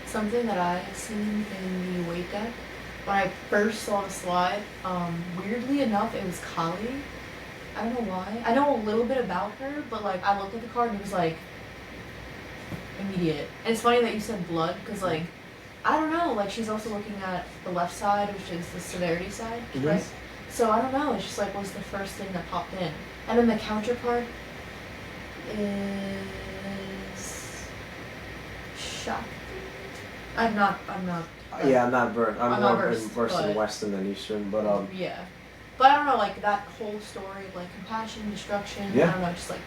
Something that I seen in the weight deck, when I first saw the slide, weirdly enough, it was Kali. I don't know why. I know a little bit about her, but like I looked at the card and it was like immediate. And it's funny that you said blood, because like I don't know, like she's also looking at the left side, which is the severity side, right? So I don't know, it's just like was the first thing that popped in. And then the counterpart is Shakti. I'm not. Yeah, I'm not versed. I'm not more versed, versed in but- Western than Eastern, but Yeah. But I don't know, like that whole story of like compassion, destruction, Yeah. I don't know, just like,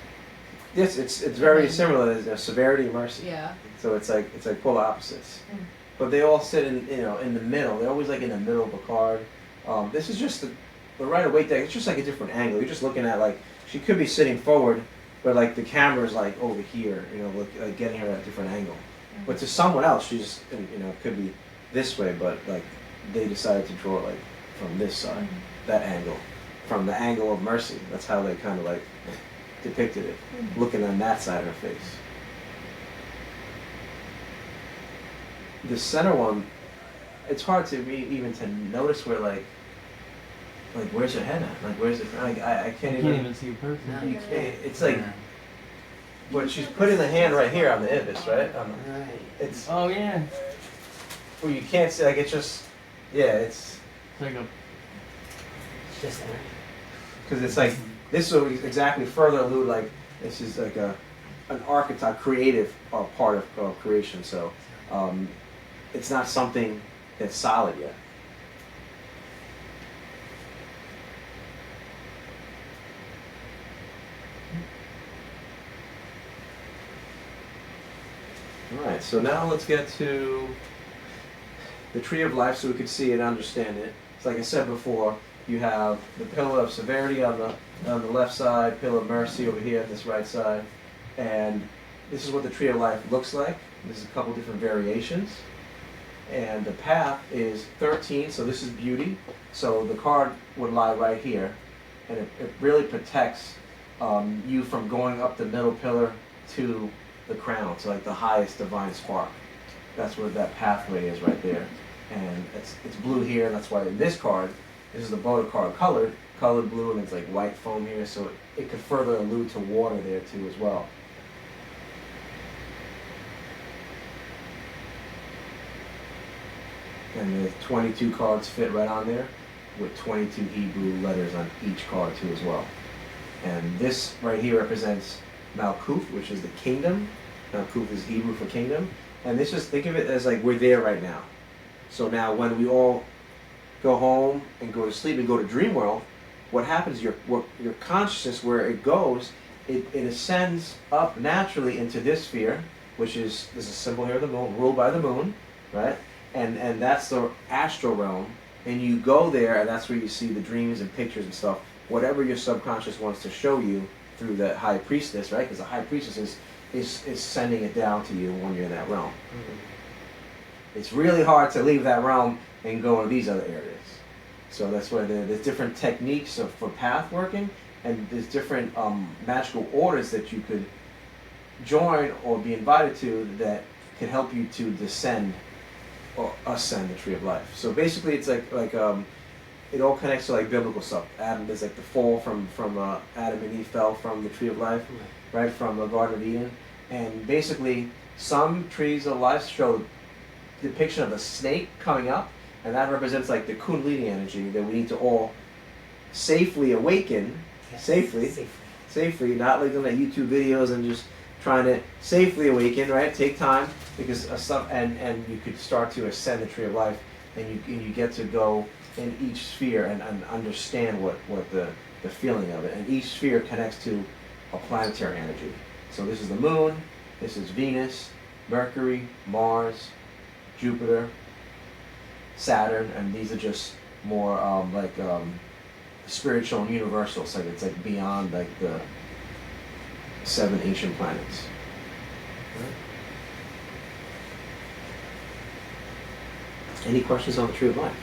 yes, it's very similar. There's severity and mercy. yeah. So it's like polar opposites. Mm. But they all sit in in the middle. They're always like in the middle of a card. This is just the Rider-Waite deck. It's just like a different angle. You're just looking at like she could be sitting forward, but like the camera's like over here. You know, like getting her at a different angle. Mm-hmm. But to someone else, she's it could be this way, but like they decided to draw it like from this side, that angle, from the angle of mercy. That's how they kind of like depicted it, looking on that side of her face. The center one, it's hard to even to notice where like where's her head at? Like where's it? Like I can't You even. can't even see a person. No. You can't. It's like. But she's putting the hand right here on the ibis, right? Right. It's. Oh yeah. Well, you can't see. Like it's just. Yeah, it's. It's like a It's just energy. Because it's like this will exactly further allude like this is like an archetype, creative part of creation. So it's not something that's solid yet. All right. So now let's get to the Tree of Life, so we could see and understand it. So like I said before, you have the pillar of severity on the left side, pillar of mercy over here on this right side, and this is what the Tree of Life looks like. There's a couple different variations, and the path is 13. So this is beauty. So the card would lie right here, and it really protects you from going up the middle pillar to the crown, so like the highest divine spark. That's where that pathway is right there. And it's blue here, and that's why in this card, This is the Boda card colored blue, and it's like white foam here, so it could further allude to water there too as well. And the 22 cards fit right on there with 22 Hebrew letters on each card too as well. And this right here represents Malkuth, which is the kingdom. Malkuth is Hebrew for kingdom. And this, just think of it as like we're there right now. So now when we all go home and go to sleep and go to dream world, what happens, your consciousness, where it goes, it ascends up naturally into this sphere, which is, there's a symbol here of the moon, ruled by the moon, right? And that's the astral realm. And you go there, and that's where you see the dreams and pictures and stuff, whatever your subconscious wants to show you through the high priestess, right? Because the high priestess is sending it down to you when you're in that realm. Mm-hmm. It's really hard to leave that realm and go into these other areas. So that's where there's different techniques for path working, and there's different magical orders that you could join or be invited to that can help you to descend or ascend the tree of life. So basically, it's like it all connects to like biblical stuff. Adam, there's like the fall from Adam and Eve fell from the tree of life, right, from the Garden of Eden, and basically some trees of life show depiction of a snake coming up, and that represents like the Kundalini energy that we need to all safely awaken, Yes. safely, not like looking at YouTube videos and just trying to safely awaken, right? Take time, because and you could start to ascend the tree of life, and you get to go in each sphere and understand what the feeling of it. And each sphere connects to a planetary energy. So this is the moon, this is Venus, Mercury, Mars, Jupiter, Saturn, and these are just more spiritual and universal. So it's like beyond like the 7 ancient planets. Right. Any questions on the tree of life?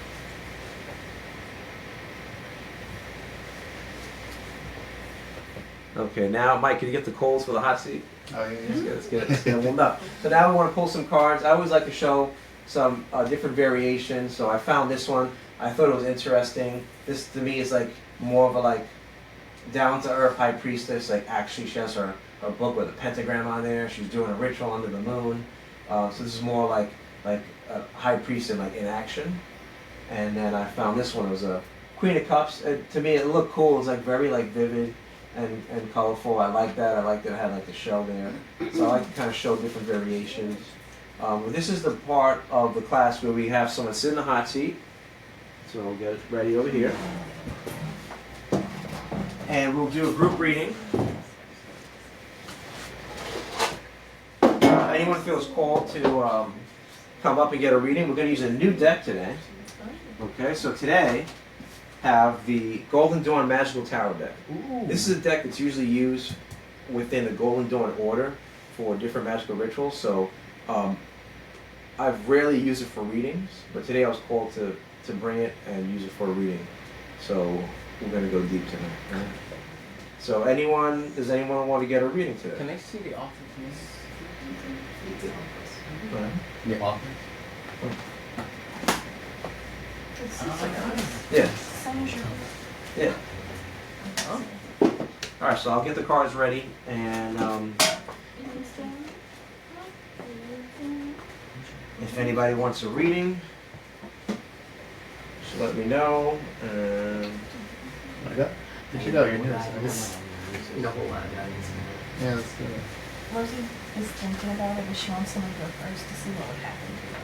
Okay, now Mike, can you get the coals for the hot seat? Oh yeah, Let's get it warmed up. So now we want to pull some cards. I always like to show some different variations. So I found this one. I thought it was interesting. This to me is like more of a like down to earth high priestess. Like actually she has her book with a pentagram on there. She's doing a ritual under the moon. So this is more like a high priest in action. And then I found this one. It was a Queen of Cups. To me it looked cool. It was like very like vivid and colorful. I like that. I like that it had like the shell there. So I like to kind of show different variations. This is the part of the class where we have someone sit in the hot seat. So we'll get it ready over here. And we'll do a group reading. Anyone feels called to come up and get a reading, we're going to use a new deck today. Okay, so today have the Golden Dawn Magical Tarot deck. Ooh. This is a deck that's usually used within the Golden Dawn order for different magical rituals. So I've rarely used it for readings, but today I was called to bring it and use it for a reading. So we're going to go deep tonight. Right? So does anyone want to get a reading today? Can I see the author, please? Go ahead. The author? Yeah. Yeah. All right, so I'll get the cards ready, and if anybody wants a reading, just let me know. I got. You should have your news. No whole lot of guidance. Yeah, let's do it. Rosie is thinking about it, but she wants someone to go first to see what would happen to them.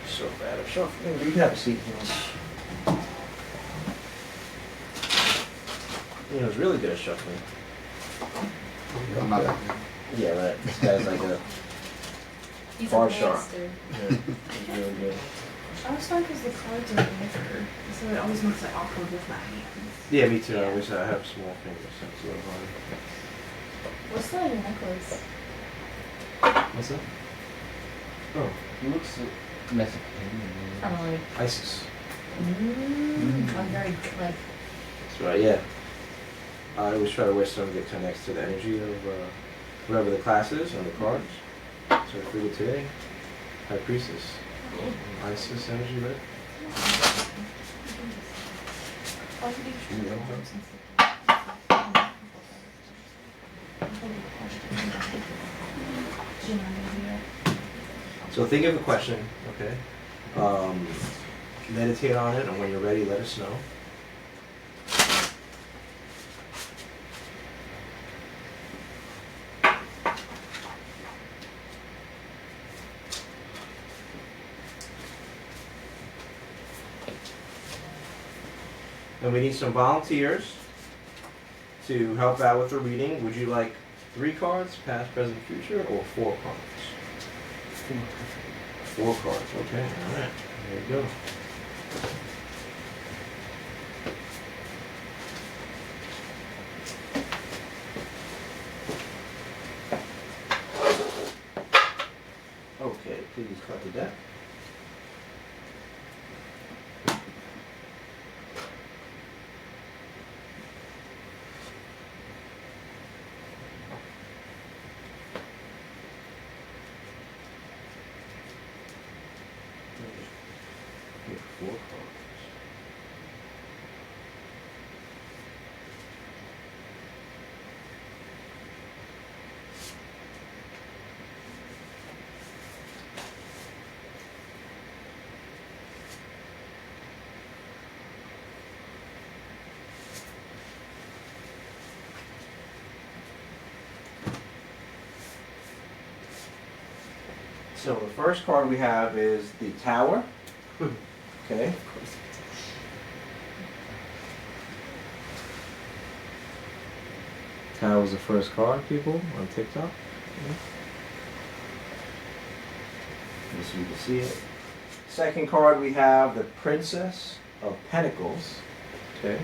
So bad at shuffling. You can have a seat. You know, it's really good at shuffling. I'm not that Yeah, right. This guy's like a He's Bar a shark. master. yeah, he's really good. I always find because the cards are bigger, so it always makes it awkward with my hands. Yeah, me too. I wish I have small fingers. So it's a little hard. What's that on your necklace? What's that? Oh, He looks Mesopotamian. Probably. ISIS. I'm very like. That's right, yeah. I always try to wear something that connects to the energy of whatever the class is on the cards. So I figured today, High Priestess. ISIS energy, right? So think of a question, okay? Meditate on it, and when you're ready, let us know. And we need some volunteers to help out with the reading. Would you like 3 cards, past, present, future, or 4 cards? 4 cards, okay, all right, there you go. Okay, please cut the deck. Here, 4 cards. So the first card we have is the Tower. Okay. Tower was the first card, people, on TikTok. So you can see it. Second card we have the Princess of Pentacles. Okay.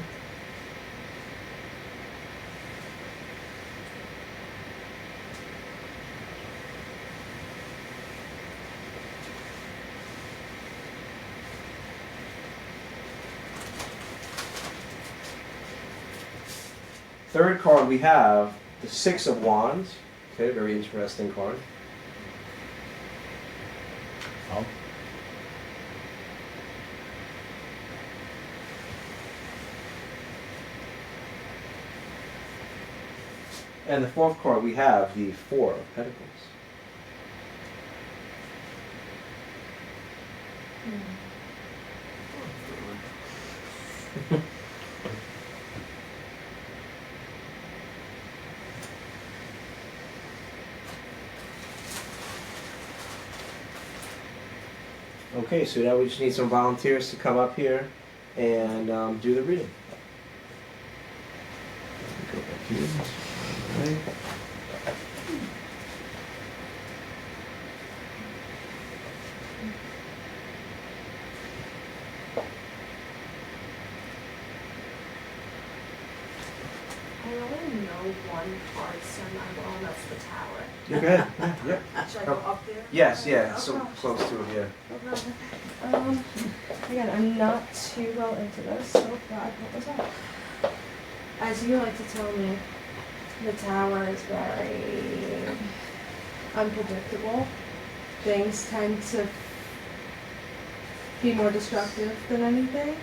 Third card we have the Six of Wands. Okay, very interesting card. Oh. And the fourth card we have the Four of Pentacles. Okay, so now we just need some volunteers to come up here and do the reading. Go back here. All right. I only know one card semi-well, and that's the Tower. You're good. Yep. Should I go up there? Yes, yeah, Oh, so gosh. close to it, yeah. Again, I'm not too well into this. Oh God, what was that? As you like to tell me, the Tower is very unpredictable. Things tend to be more destructive than anything.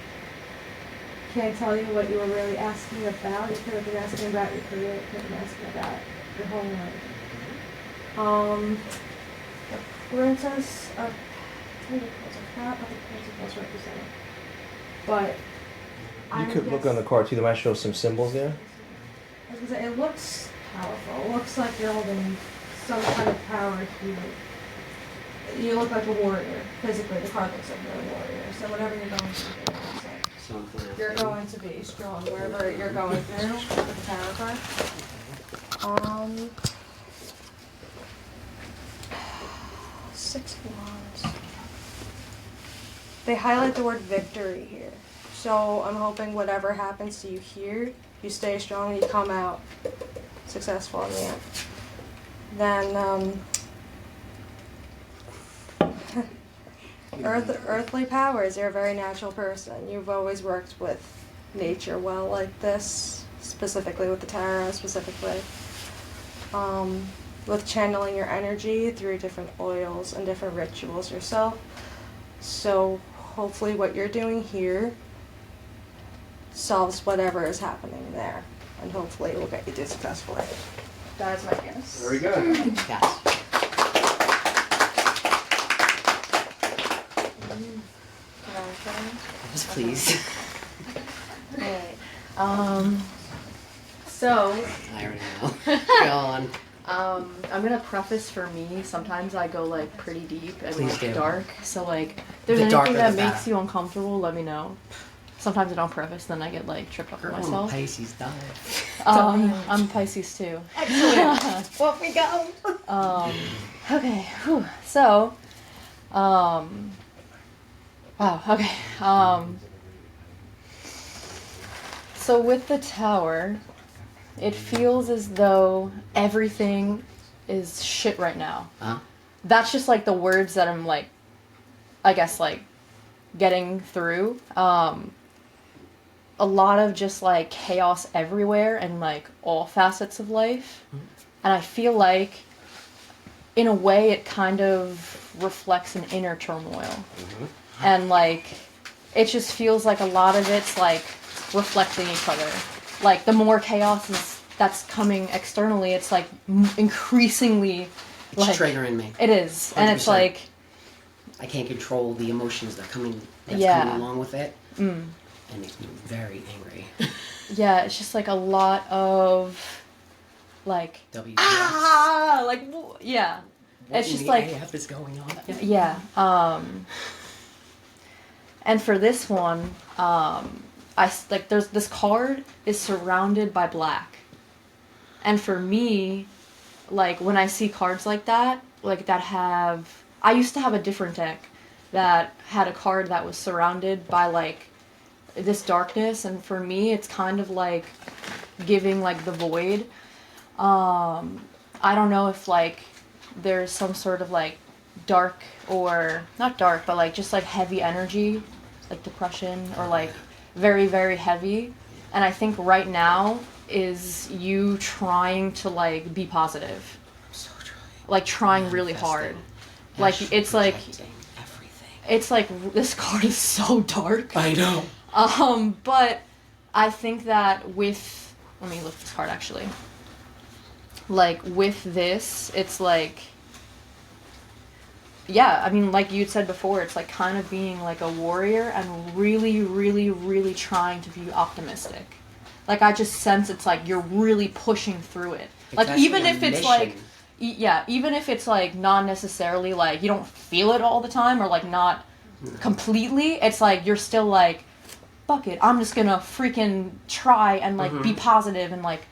Can't tell you what you were really asking about. You could have been asking about your career. You could have been asking about your home life. The Princess of Pentacles. I forgot what the Pentacles represented. But You could look on the card too. They might show some symbols there. I was gonna say, it looks powerful. It looks like you're holding some kind of power here. You look like a warrior. Physically, the card looks like you're a warrior. So whatever you're going through, it looks like you're going to be strong wherever you're going through with the Tower card. 6 of Wands. They highlight the word victory here. So I'm hoping whatever happens to you here, you stay strong and you come out successful in the end. Then Earthly powers. You're a very natural person. You've always worked with nature well like this, specifically with the tarot, specifically with channeling your energy through different oils and different rituals yourself. So hopefully what you're doing here solves whatever is happening there, and hopefully it will get you through successfully. That is my guess. Very good. Yes. Yes, please. Alright. So, I already know. Go on. I'm gonna preface for me, sometimes I go like pretty deep and Please like do. dark, so like, if there's The darker anything that the makes better. you uncomfortable, let me know. Sometimes I don't preface, then I get like tripped up on Girl, myself. Pisces died. I'm Pisces too. Excellent. Off we go. Okay, whew. So, wow, okay. So with the tower, it feels as though everything is shit right now. Huh? That's just like the words that I'm like, I guess like, getting through. A lot of just like chaos everywhere and like all facets of life. And I feel like, in a way, it kind of reflects an inner turmoil. And like, it just feels like a lot of it's like reflecting each other. Like, the more chaos that's coming externally, it's like increasingly It's like triggering me. it is, and it's 100%. like I can't control the emotions that's coming Yeah. along with it. mm, It makes me very angry. yeah, it's just like a lot of like WTF. like yeah, What it's in just the like AF is going on? yeah. And for this one, there's this card is surrounded by black, and for me, like when I see cards like that have, I used to have a different deck that had a card that was surrounded by like this darkness, and for me, it's kind of like giving like the void. I don't know if like there's some sort of like dark, or not dark, but like just like heavy energy, like depression, or like very, very heavy. And I think right now is you trying to like be positive, So trying. like trying really hard. Like Ash it's like, projecting everything. it's like this card is so dark. I know. But I think that with, let me look at this card actually. Like with this, it's like, yeah, I mean, like you'd said before, it's like kind of being like a warrior and really, really, really trying to be optimistic. Like I just sense it's like you're really pushing through it. It's Like actually even a if it's mission. like, yeah, even if it's like not necessarily like you don't feel it all the time or like not completely, it's like you're still like, fuck it, I'm just gonna freaking try and like be positive and like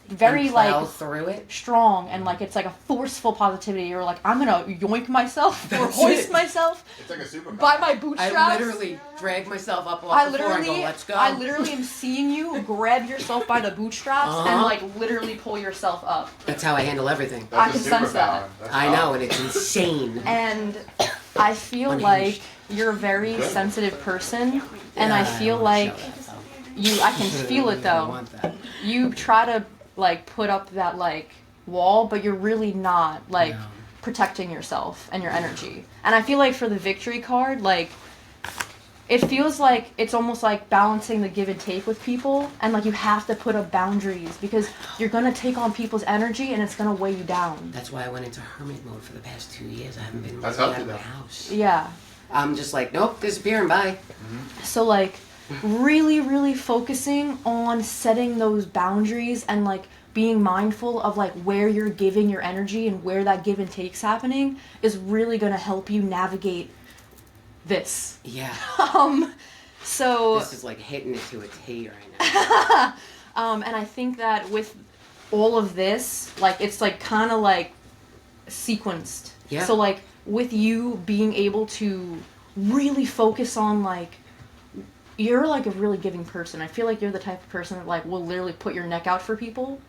very And plow like through it. strong, and like it's like a forceful positivity. You're like, I'm gonna yoink myself or That's hoist it. myself It's like a superpower. by my bootstraps. I literally drag myself up off I the floor and go, literally, let's go. I literally am seeing you grab yourself by the bootstraps and Uh-huh. like literally pull yourself up. That's how I handle everything. I That's can a sense that. superpower. That's I know, powerful. and it's insane. And I feel Unhinged. like you're a very sensitive person, and I Yeah, feel don't like show that, though. I can feel it I though. want that. You try to like put up that like wall, but you're really not like No. protecting yourself and your energy. And I feel like for the victory card, like it feels like it's almost like balancing the give and take with people, and like you have to put up boundaries because you're gonna take on people's energy and it's gonna weigh you down. That's why I went into hermit mode for the past 2 years. I haven't been That's really out healthy, of my though. house. Yeah. I'm just like, nope, disappearing, bye. So like really, really focusing on setting those boundaries and like being mindful of like where you're giving your energy and where that give and take's happening is really gonna help you navigate this. Yeah. So This is like hitting it to a T right now. and I think that with all of this, like it's like kind of like sequenced. Yeah. So like with you being able to really focus on like, you're like a really giving person. I feel like you're the type of person that like will literally put your neck out for people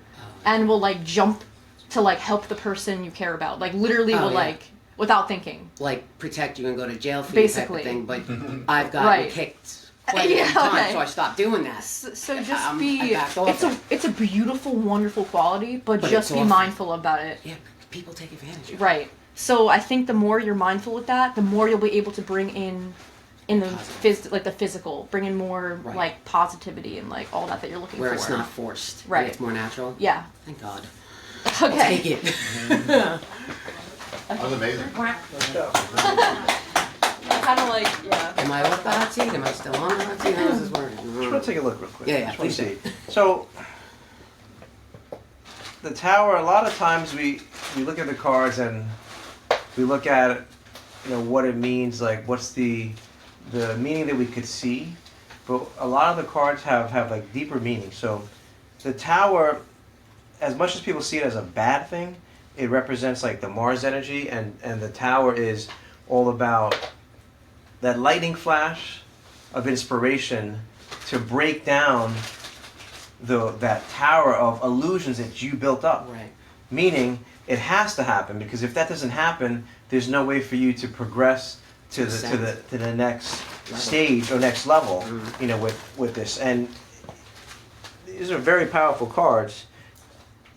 and will like jump to like help the person you care about. Like literally Oh, will yeah. like without thinking. Like protect you and go to jail for Basically. you type of thing. But I've gotten Right. kicked quite a few Yeah, times, okay. so I stopped doing that. So just I be. backed off it. It's a beautiful, wonderful quality, but But just it's be awful. mindful about it. Yeah, people take advantage of it. Right. So I think the more you're mindful with that, the more you'll be able to bring in the physical, bring in more Right. like positivity and like all that you're looking Where for. it's not forced. Right. It's more natural. Yeah. Thank God. Okay. Take it. That was amazing. Kind of like yeah. Am I off the hot seat? Am I still on the hot seat? How does this work? Just want to take a look real quick. Yeah, Just wanna please see. So, the tower, a lot of times we look at the cards and we look at it, what it means, like what's the meaning that we could see. But a lot of the cards have like deeper meaning. So, the tower, as much as people see it as a bad thing, it represents like the Mars energy, and the tower is all about that lightning flash of inspiration to break down that tower of illusions that you built up. Right. Meaning, it has to happen, because if that doesn't happen, there's no way for you to progress to the next stage or next level. Mm-hmm. With this, and these are very powerful cards.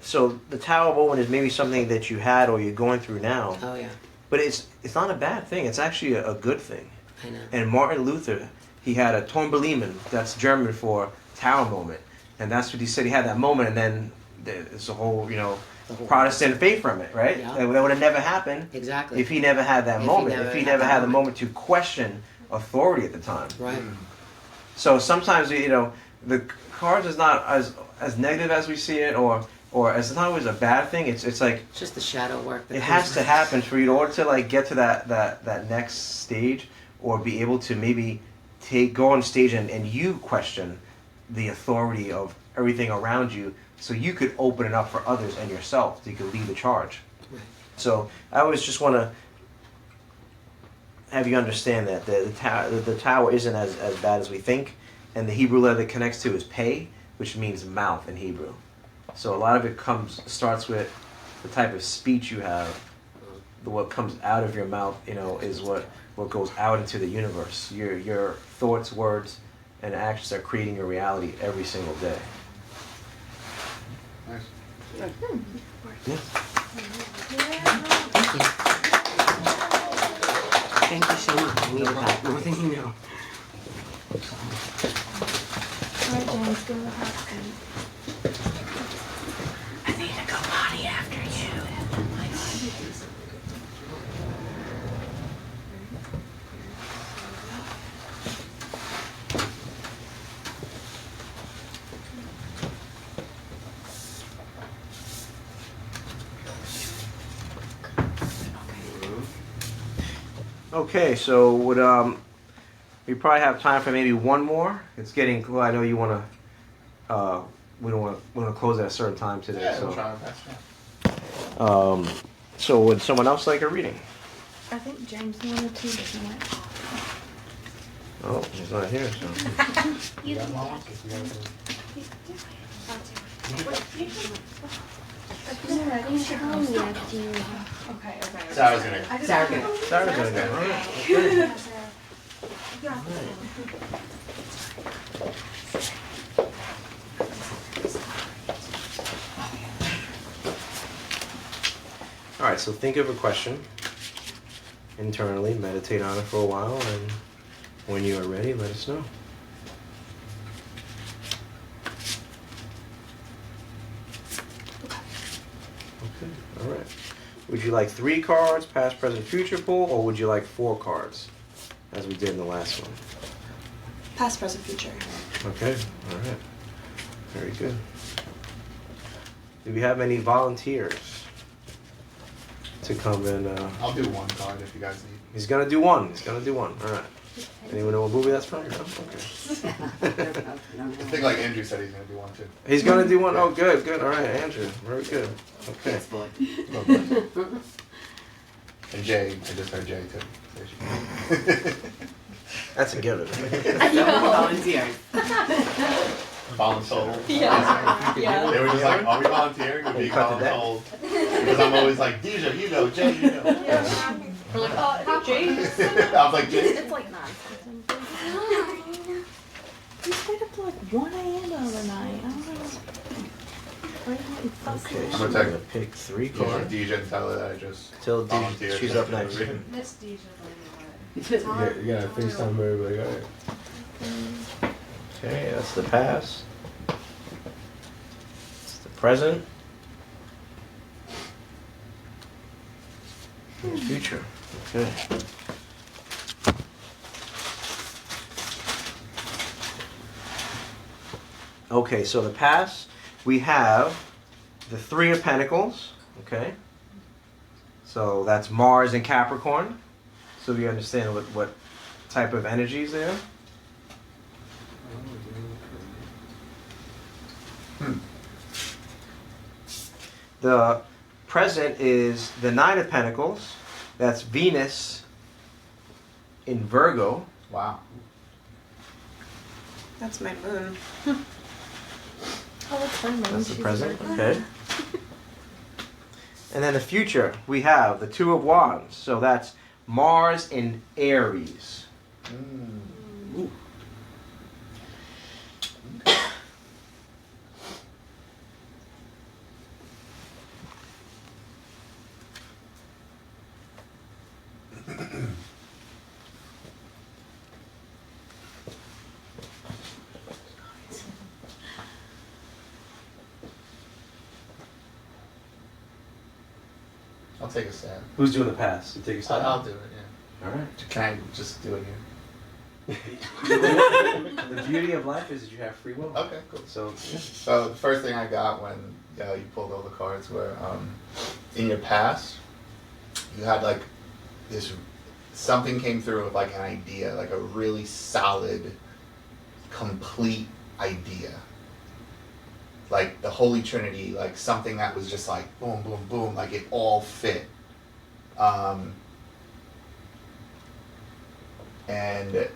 So the Tower of Owen is maybe something that you had or you're going through now, Oh yeah. but it's not a bad thing. It's actually a good thing. I know. And Martin Luther, he had a Tombelimen, that's German for tower moment. And that's what he said. He had that moment, and then there's a whole, Protestant faith from it, right? Yeah. That would have never happened Exactly. if he never had that If he moment. never If he had never that had the moment. moment to question authority at the time. Right. So sometimes, the cards is not as negative as we see it, or it's not always a bad thing. It's like, It's just the shadow work. That it comes has to with it. happen for you in order to like get to that next stage, or be able to maybe go on stage and you question the authority of everything around you, so you could open it up for others and yourself, so you could lead the charge. Right. So I always just want to have you understand that the tower isn't as bad as we think, and the Hebrew letter that connects to is pei, which means mouth in Hebrew. So a lot of it starts with the type of speech you have. What comes out of your mouth, is what goes out into the universe. Your thoughts, words, and actions are creating your reality every single day. Nice. Thank you so much. I needed that more than you know. Alright, James, go to the hot seat. I need to go potty after you. Okay, so would we probably have time for maybe one more? It's getting cool. I know you want to. We don't want to close at a certain time today. Yeah, so. we'll try our best. So would someone else like a reading? I think James wanted to, but he went. Oh, he's not here, so. You can Okay. Sarah's gonna. Sarah, good. Sarah's gonna go. All right. Okay. All right, so think of a question internally, meditate on it for a while, and when you are ready, let us know. Okay, all right. Would you like 3 cards, past, present, future pull, or would you like 4 cards, as we did in the last one? Past, present, future. Okay, all right. Very good. Do we have any volunteers to come and, I'll do one card if you guys need. he's gonna do one, all right. Anyone know what movie that's from? No? Okay. I think like Andrew said he's gonna do one too. He's gonna do one? Oh, good, all right, Andrew, very good. Okay. Yes, boy. And Jay, I just heard Jay too. That's a given. Volunteers. Voluntold. Yeah. They were just like, are we volunteering? We're being Cut to that. voluntold. Because I'm always like, Deja, you go, Jay, you go. We're like, oh, James. I was like, Jake? It's like 9 something. You stayed up till like 1 a.m. the other night. I don't know. Okay, I'm so gonna we're take gonna pick 3 Usually cards. DJ and tell her that I just Till volunteered. she's up next. Miss DJ. You gotta FaceTime everybody. Go ahead. Okay, that's the past. It's the present. And the future. Okay. Okay, so the past, we have the 3 of Pentacles. Okay. So that's Mars and Capricorn. So we understand what type of energy is there. The present is the 9 of Pentacles. That's Venus in Virgo. Wow. That's my moon. Oh, it's her moon. That's the She's present. Virgo. Okay. And then the future, we have the 2 of Wands. So that's Mars in Aries. Ooh. I'll take a stab. Who's doing the pass? You take a stab? I'll do it, yeah. All right. Can I just do it here? The beauty of life is that you have free will. Okay, cool. So, yeah. So the first thing I got when you pulled all the cards were in your past, you had like this, something came through with like an idea, like a really solid, complete idea. Like the Holy Trinity, like something that was just like boom, boom, boom, like it all fit. And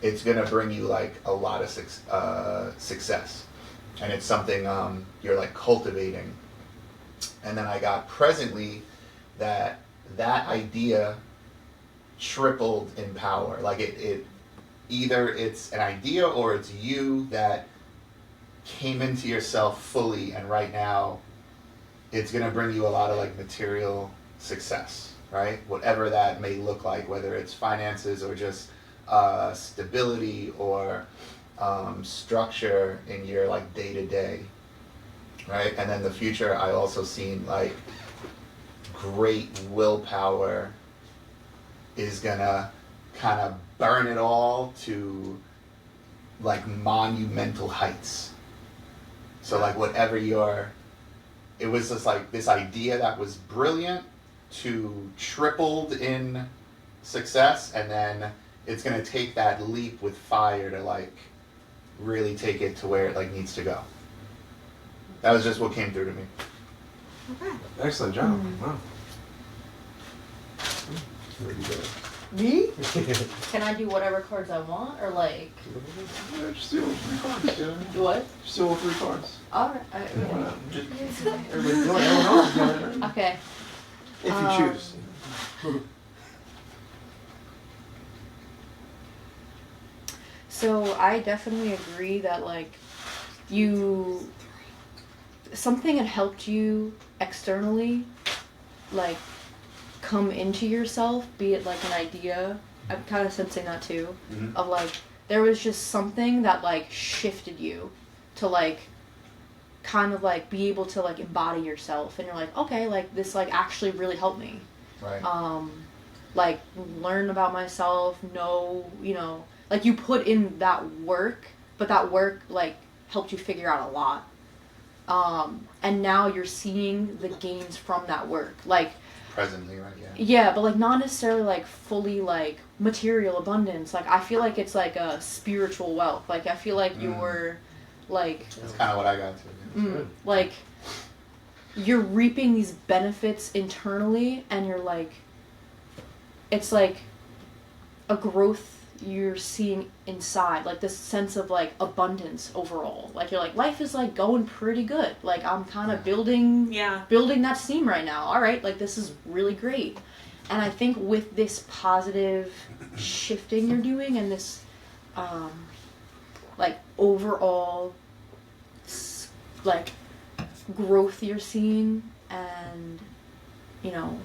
it's gonna bring you like a lot of success, and it's something you're like cultivating. And then I got presently that idea tripled in power. Like it either it's an idea or it's you that came into yourself fully, and right now it's gonna bring you a lot of like material success, right? Whatever that may look like, whether it's finances or just stability or structure in your like day-to-day, right? And then the future, I also seen like great willpower is gonna kind of burn it all to like monumental heights. So like whatever it was just like this idea that was brilliant to tripled in success, and then it's gonna take that leap with fire to like really take it to where it like needs to go. That was just what came through to me. Okay. Excellent job. Wow. Really good. Me? Can I do whatever cards I want, or like Yeah, just do all 3 cards. Yeah. do what? Just do all 3 cards. Alright. Why not? Everybody's doing it. Everyone else is doing it. Right? Okay. If you choose. So I definitely agree that like something had helped you externally like come into yourself, be it like an idea. I'm kind of sensing that too, Mhm. of like there was just something that like shifted you to like kind of like be able to like embody yourself, and you're like, okay, like this like actually really helped me. Right. Like learn about myself, like you put in that work, but that work like helped you figure out a lot. And now you're seeing the gains from that work. Like Presently, right? Yeah. yeah, but like not necessarily like fully like material abundance. Like I feel like it's like a spiritual wealth. Like I feel like you're like That's kind of what I got to. like you're reaping these benefits internally, and you're like it's like a growth you're seeing inside, like this sense of like abundance overall. Like you're like, life is like going pretty good. Like I'm kind of building Yeah. that steam right now. All right, like this is really great. And I think with this positive shifting you're doing and this like overall like growth you're seeing, and you know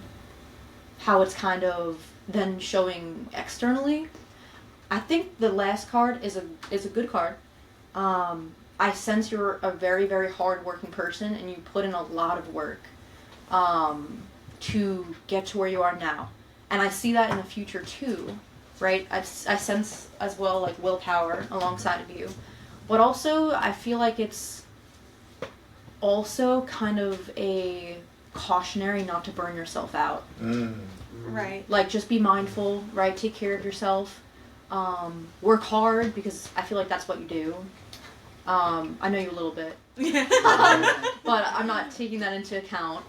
how it's kind of then showing externally, I think the last card is a good card. I sense you're a very, very hard-working person, and you put in a lot of work to get to where you are now. And I see that in the future too, right? I sense as well like willpower alongside of you. But also, I feel like it's also kind of a cautionary not to burn yourself out. Right. Like, just be mindful, right? Take care of yourself. Work hard, because I feel like that's what you do. I know you a little bit. Yeah. But I'm not taking that into account.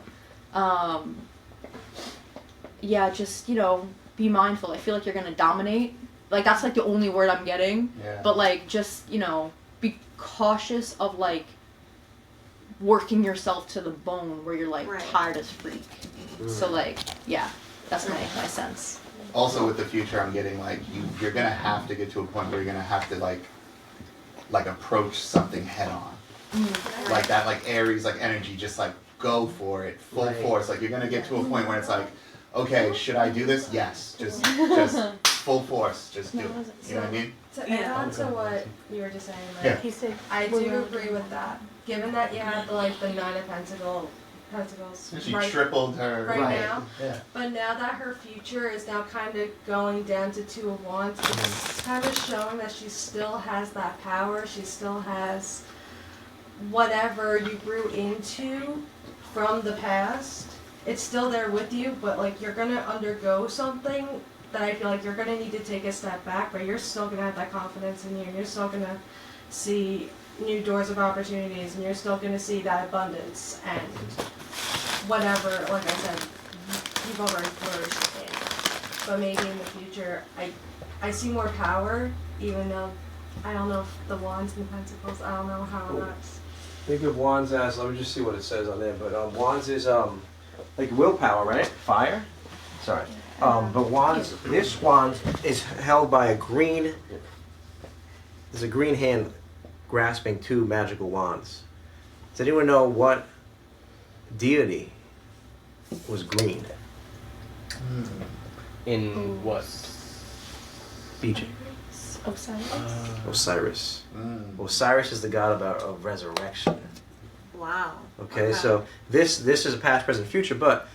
Yeah, just, you know, be mindful. I feel like you're gonna dominate. Like, that's like the only word I'm getting. Yeah. But like, just, you know, be cautious of like working yourself to the bone where you're like Right. tired as freak. So like, yeah, that's my sense. Also with the future, I'm getting like you're gonna have to get to a point where you're gonna have to like approach something head on. Like that, like Aries, like energy, just like go for it, full force. Like you're gonna get to a point where it's like, okay, should I do this? Yes, just full force, just do it. You know what I mean? To add on to what you were just saying, like, Yeah. He said, I do agree with that. Given that you have the 9 of Pentacles She right, tripled her. right now, Yeah. but now that her future is now kind of going down to 2 of Wands, it's kind of showing that she still has that power. She still has whatever you grew into from the past. It's still there with you, but like you're gonna undergo something that I feel like you're gonna need to take a step back, but you're still gonna have that confidence in you, and you're still gonna see new doors of opportunities, and you're still gonna see that abundance and whatever, like I said, you've already flourished in. But maybe in the future, I see more power, even though I don't know if the Wands and the Pentacles, I don't know how that's. Think of Wands as, let me just see what it says on there, but Wands is like willpower, right? Fire? Sorry. But Wands, this wand is held by a green, there's a green hand grasping 2 magical wands. Does anyone know what deity was green? In what? BJ. Osiris. Osiris. Osiris is the god of resurrection. wow. Okay, so this is a past, present, future, but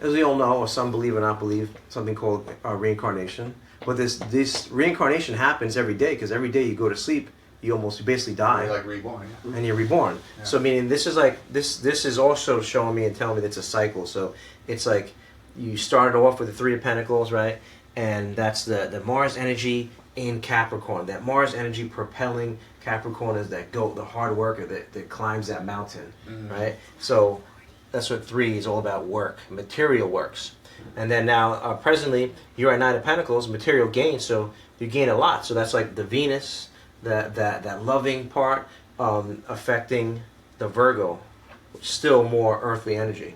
as we all know, or some believe or not believe, something called reincarnation. But this reincarnation happens every day, because every day you go to sleep, you basically die. You're like reborn. Yeah. And you're reborn. Yeah. So meaning this is like this is also showing me and telling me that it's a cycle. So it's like you started off with the 3 of Pentacles, right? And that's the Mars energy in Capricorn. That Mars energy propelling Capricorn is that goat, the hard worker that climbs that mountain, right? So that's what 3 is all about, work, material works. And then now, presently, you're at 9 of Pentacles, material gain, so you gain a lot. So that's like the Venus, that loving part, affecting the Virgo, which is still more earthly energy.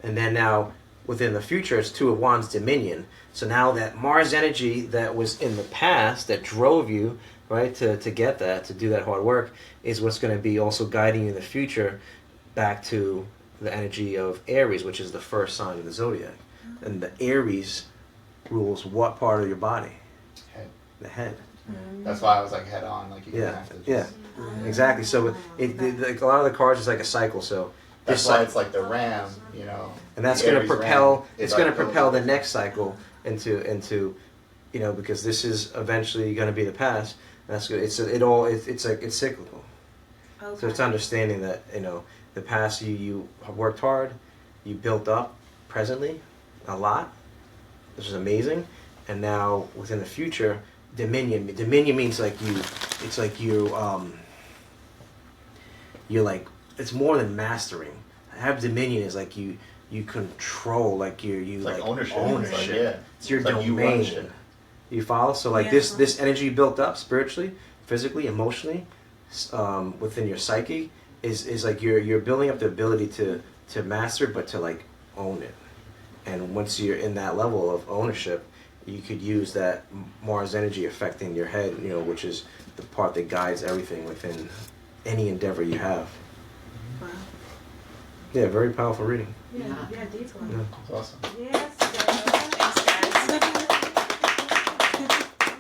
And then now, within the future, it's 2 of Wands, dominion. So now that Mars energy that was in the past, that drove you, right, to get that, to do that hard work, is what's going to be also guiding you in the future back to the energy of Aries, which is the first sign of the zodiac. And the Aries rules what part of your body? Head. The head. That's why I was like head on, like you Yeah, have to just, yeah, exactly. So like a lot of the cards is like a cycle. So That's this why cycle, it's like the ram, you know. and that's the going to Aries propel. ram is It's going like to propel the those- next cycle into, you know, because this is eventually going to be the past. And that's good. It's cyclical. Okay. So it's understanding that, you know, the past you have worked hard, you built up presently a lot, which is amazing, and now within the future, dominion means like you're like, it's more than mastering. Have dominion is like you control, like you It's like like ownership. ownership. It's like, yeah. It's your It's like you run domain. shit. You follow? So like Yeah. this energy you built up spiritually, physically, emotionally, within your psyche is like you're building up the ability to master it, but to like own it. And once you're in that level of ownership, you could use that Mars energy affecting your head, you know, which is the part that guides everything within any endeavor you have. Wow. Yeah, very powerful reading. Yeah, detail. Yeah. That's awesome. Yes.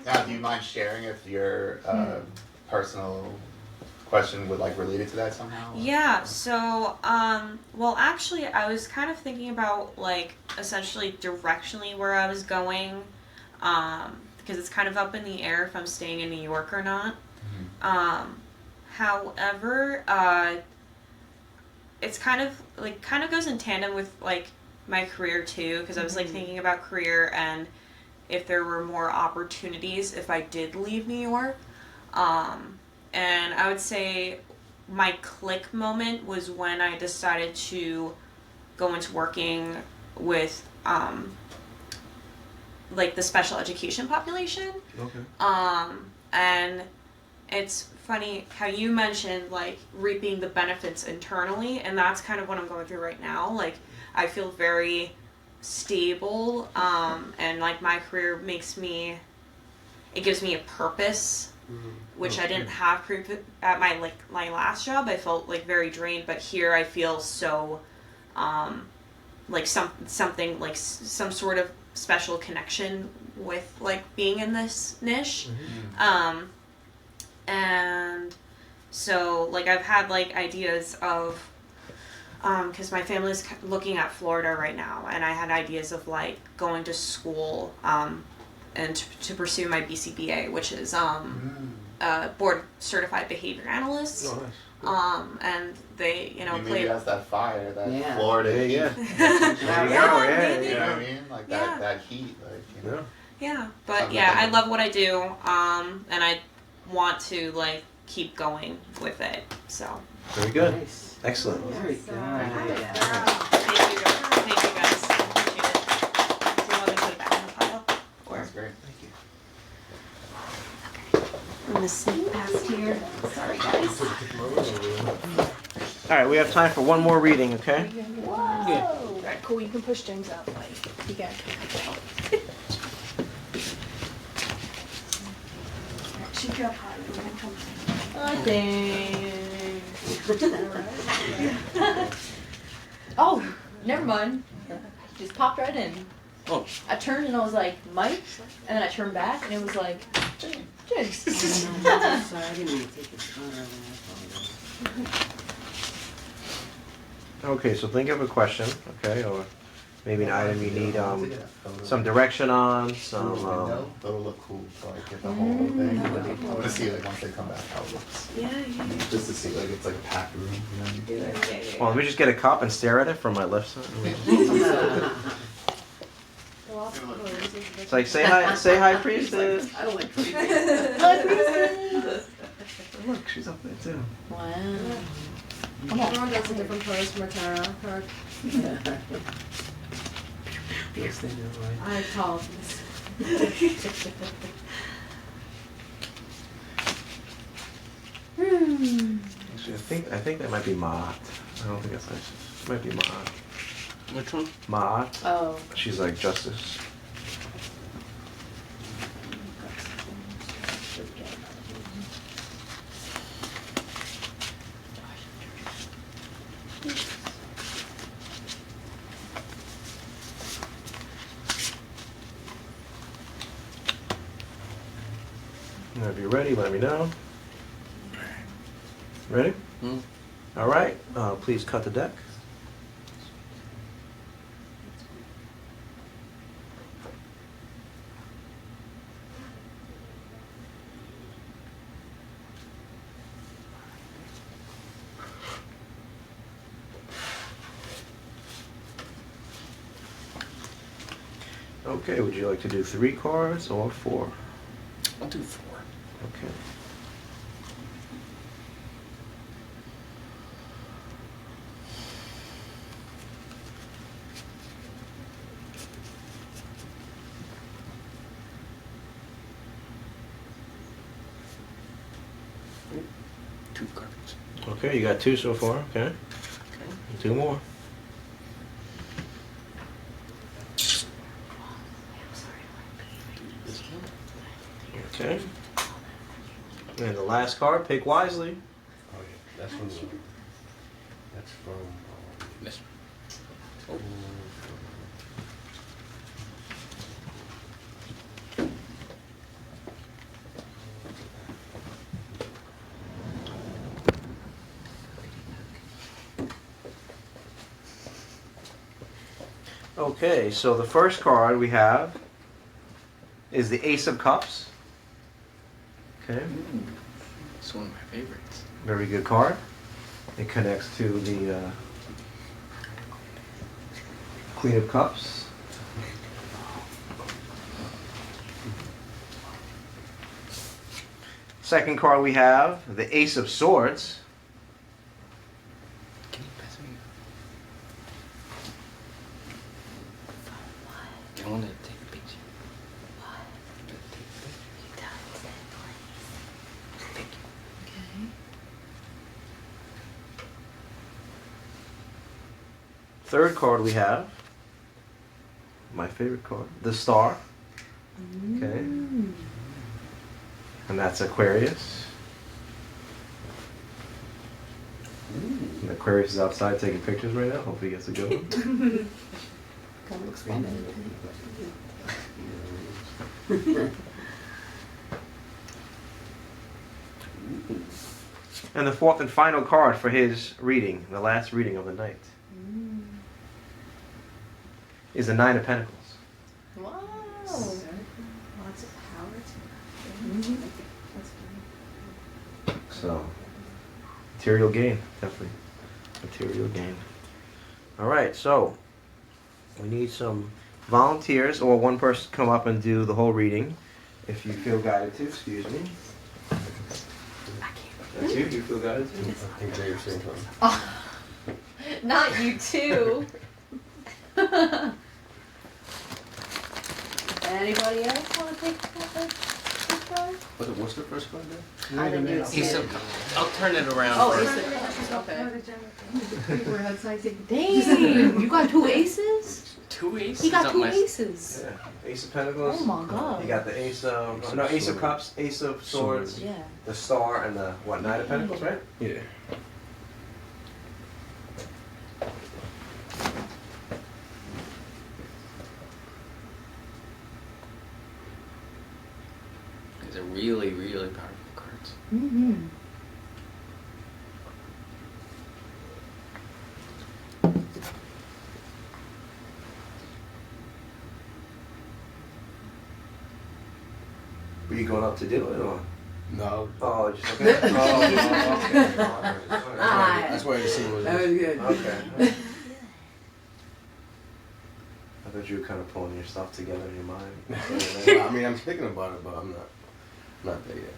Now, do you mind sharing if your personal question would like related to that somehow? or- Yeah, so, well, actually, I was kind of thinking about, like, essentially directionally where I was going, because it's kind of up in the air if I'm staying in New York or not. However, it's kind of goes in tandem with, like, my career, too, because I was, like, thinking about career and if there were more opportunities if I did leave New York. And I would say my click moment was when I decided to go into working with like the special education population. Okay. And it's funny how you mentioned like reaping the benefits internally, and that's kind of what I'm going through right now. Like I feel very stable, and like my career gives me a purpose, which I didn't have at my last job. I felt like very drained, but here I feel so like something like some sort of special connection with like being in this niche. And so like I've had like ideas of because my family's looking at Florida right now, and I had ideas of like going to school and to pursue my BCBA, which is board certified behavior analyst. Oh, nice. And they, you know, Maybe that's that fire, that Yeah. Florida heat. Yeah. maybe. You know what I mean? Like Yeah. that heat. Like, you know. Yeah, but Something yeah, I different. love what I do, and I want to like keep going with it. So Very good. Nice. Excellent. Very good. thank you guys. Appreciate it. Do you want me to put it back in the pile? Or That's great. I'm gonna sneak past here. Sorry guys. All right, we have time for one more reading, okay? Alright, cool. You can push James out the way. You got She got hot. Oh, never mind. Just popped right in. Oh. I turned and I was like, Mike, and then I turned back and it was like, James. Sorry, I didn't mean to take your car. I apologize. Okay, so think of a question, okay, or maybe an item you need some direction on, some. That'll look cool. So like get the whole thing. I want to see like once they come back how it looks. Yeah. Just to see like it's like a packed room. You know? Well, let me just get a cup and stare at it from my left side. It's like say hi, priestess. I don't like crazy. Look, she's up there too. Wow. Everyone does a different pose from a tarot card. Yes, they do, right? I apologize. Actually, I think that might be Ma'at. I don't think that's nice. It might be Ma'at. Which one? Ma'at. Oh. She's like justice. Now, if you're ready, let me know. Ready? All right. Please cut the deck. Okay, would you like to do 3 cards or 4? I'll do 4. Okay. Two cards. Okay, you got 2 so far, okay? 2 more. Okay. And the last card, pick wisely. Oh yeah, that's from. That's from. This Okay, so the first card we have is the Ace of Cups. Okay, It's one of my favorites. very good card. It connects to the Queen of Cups. Second card we have the Ace of Swords. Can you pass me? I want to take a picture. Thank you. Third card we have, my favorite card, the Star. Okay. And that's Aquarius. And Aquarius is outside taking pictures right now. Hopefully he gets a good one. And the fourth and final card for his reading, the last reading of the night, is the Nine of Pentacles. Wow. Lots of power to that. That's good. So, material gain, definitely. Material gain. All right, so we need some volunteers or one person to come up and do the whole reading. If you feel guided to, excuse me. That's you? You feel guided to? I think they were saying something. Not you too. Anybody else want to take this card? What's the first card there? I didn't do it. Ace of Cups. I'll turn it around. Oh, first. Ace of Cups. Okay. We're outside taking Dang, you got two aces? Two aces. He got up two my- aces. Yeah. Ace of Pentacles. Oh my god. You got the Ace of, no, Ace of Cups, Ace of Swords, Yeah. the Star, and the, what, Nine of Pentacles, right? Yeah. These are really, really powerful cards. Mm-hmm. Were you going up to do it, or? No. Oh, just okay. Oh, okay. That's why the scene was. good. Okay. I thought you were kind of pulling your stuff together in your mind. I mean, I'm thinking about it, but I'm not there yet.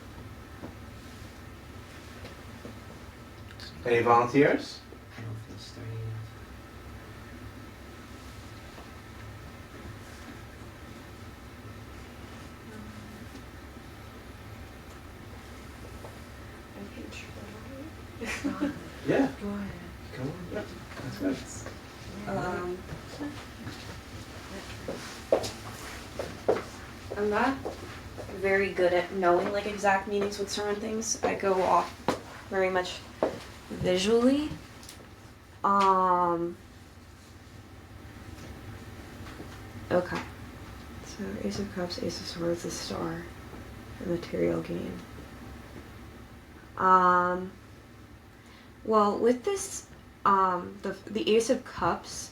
Any volunteers? I don't feel sturdy enough. Yeah. Go ahead. Come on. That's good. I'm not very good at knowing like exact meanings with certain things. I go off very much visually. Okay. So Ace of Cups, Ace of Swords, the Star, and material gain. Well, with this, the Ace of Cups,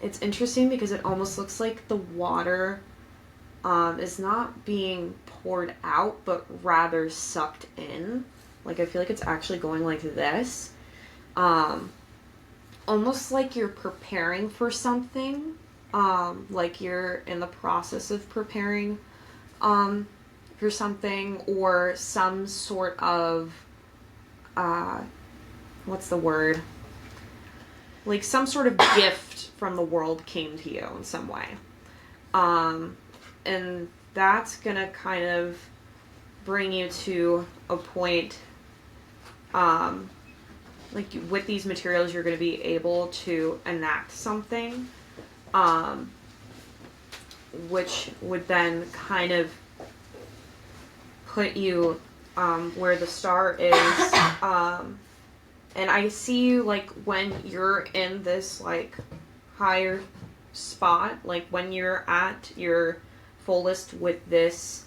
it's interesting because it almost looks like the water is not being poured out, but rather sucked in. Like, I feel like it's actually going like this. Almost like you're preparing for something. Like you're in the process of preparing for something, or some sort of, what's the word? Like some sort of gift from the world came to you in some way. And that's gonna kind of bring you to a point, like with these materials, you're gonna be able to enact something, which would then kind of put you where the star is, and I see you like when you're in this like higher spot, like when you're at your fullest with this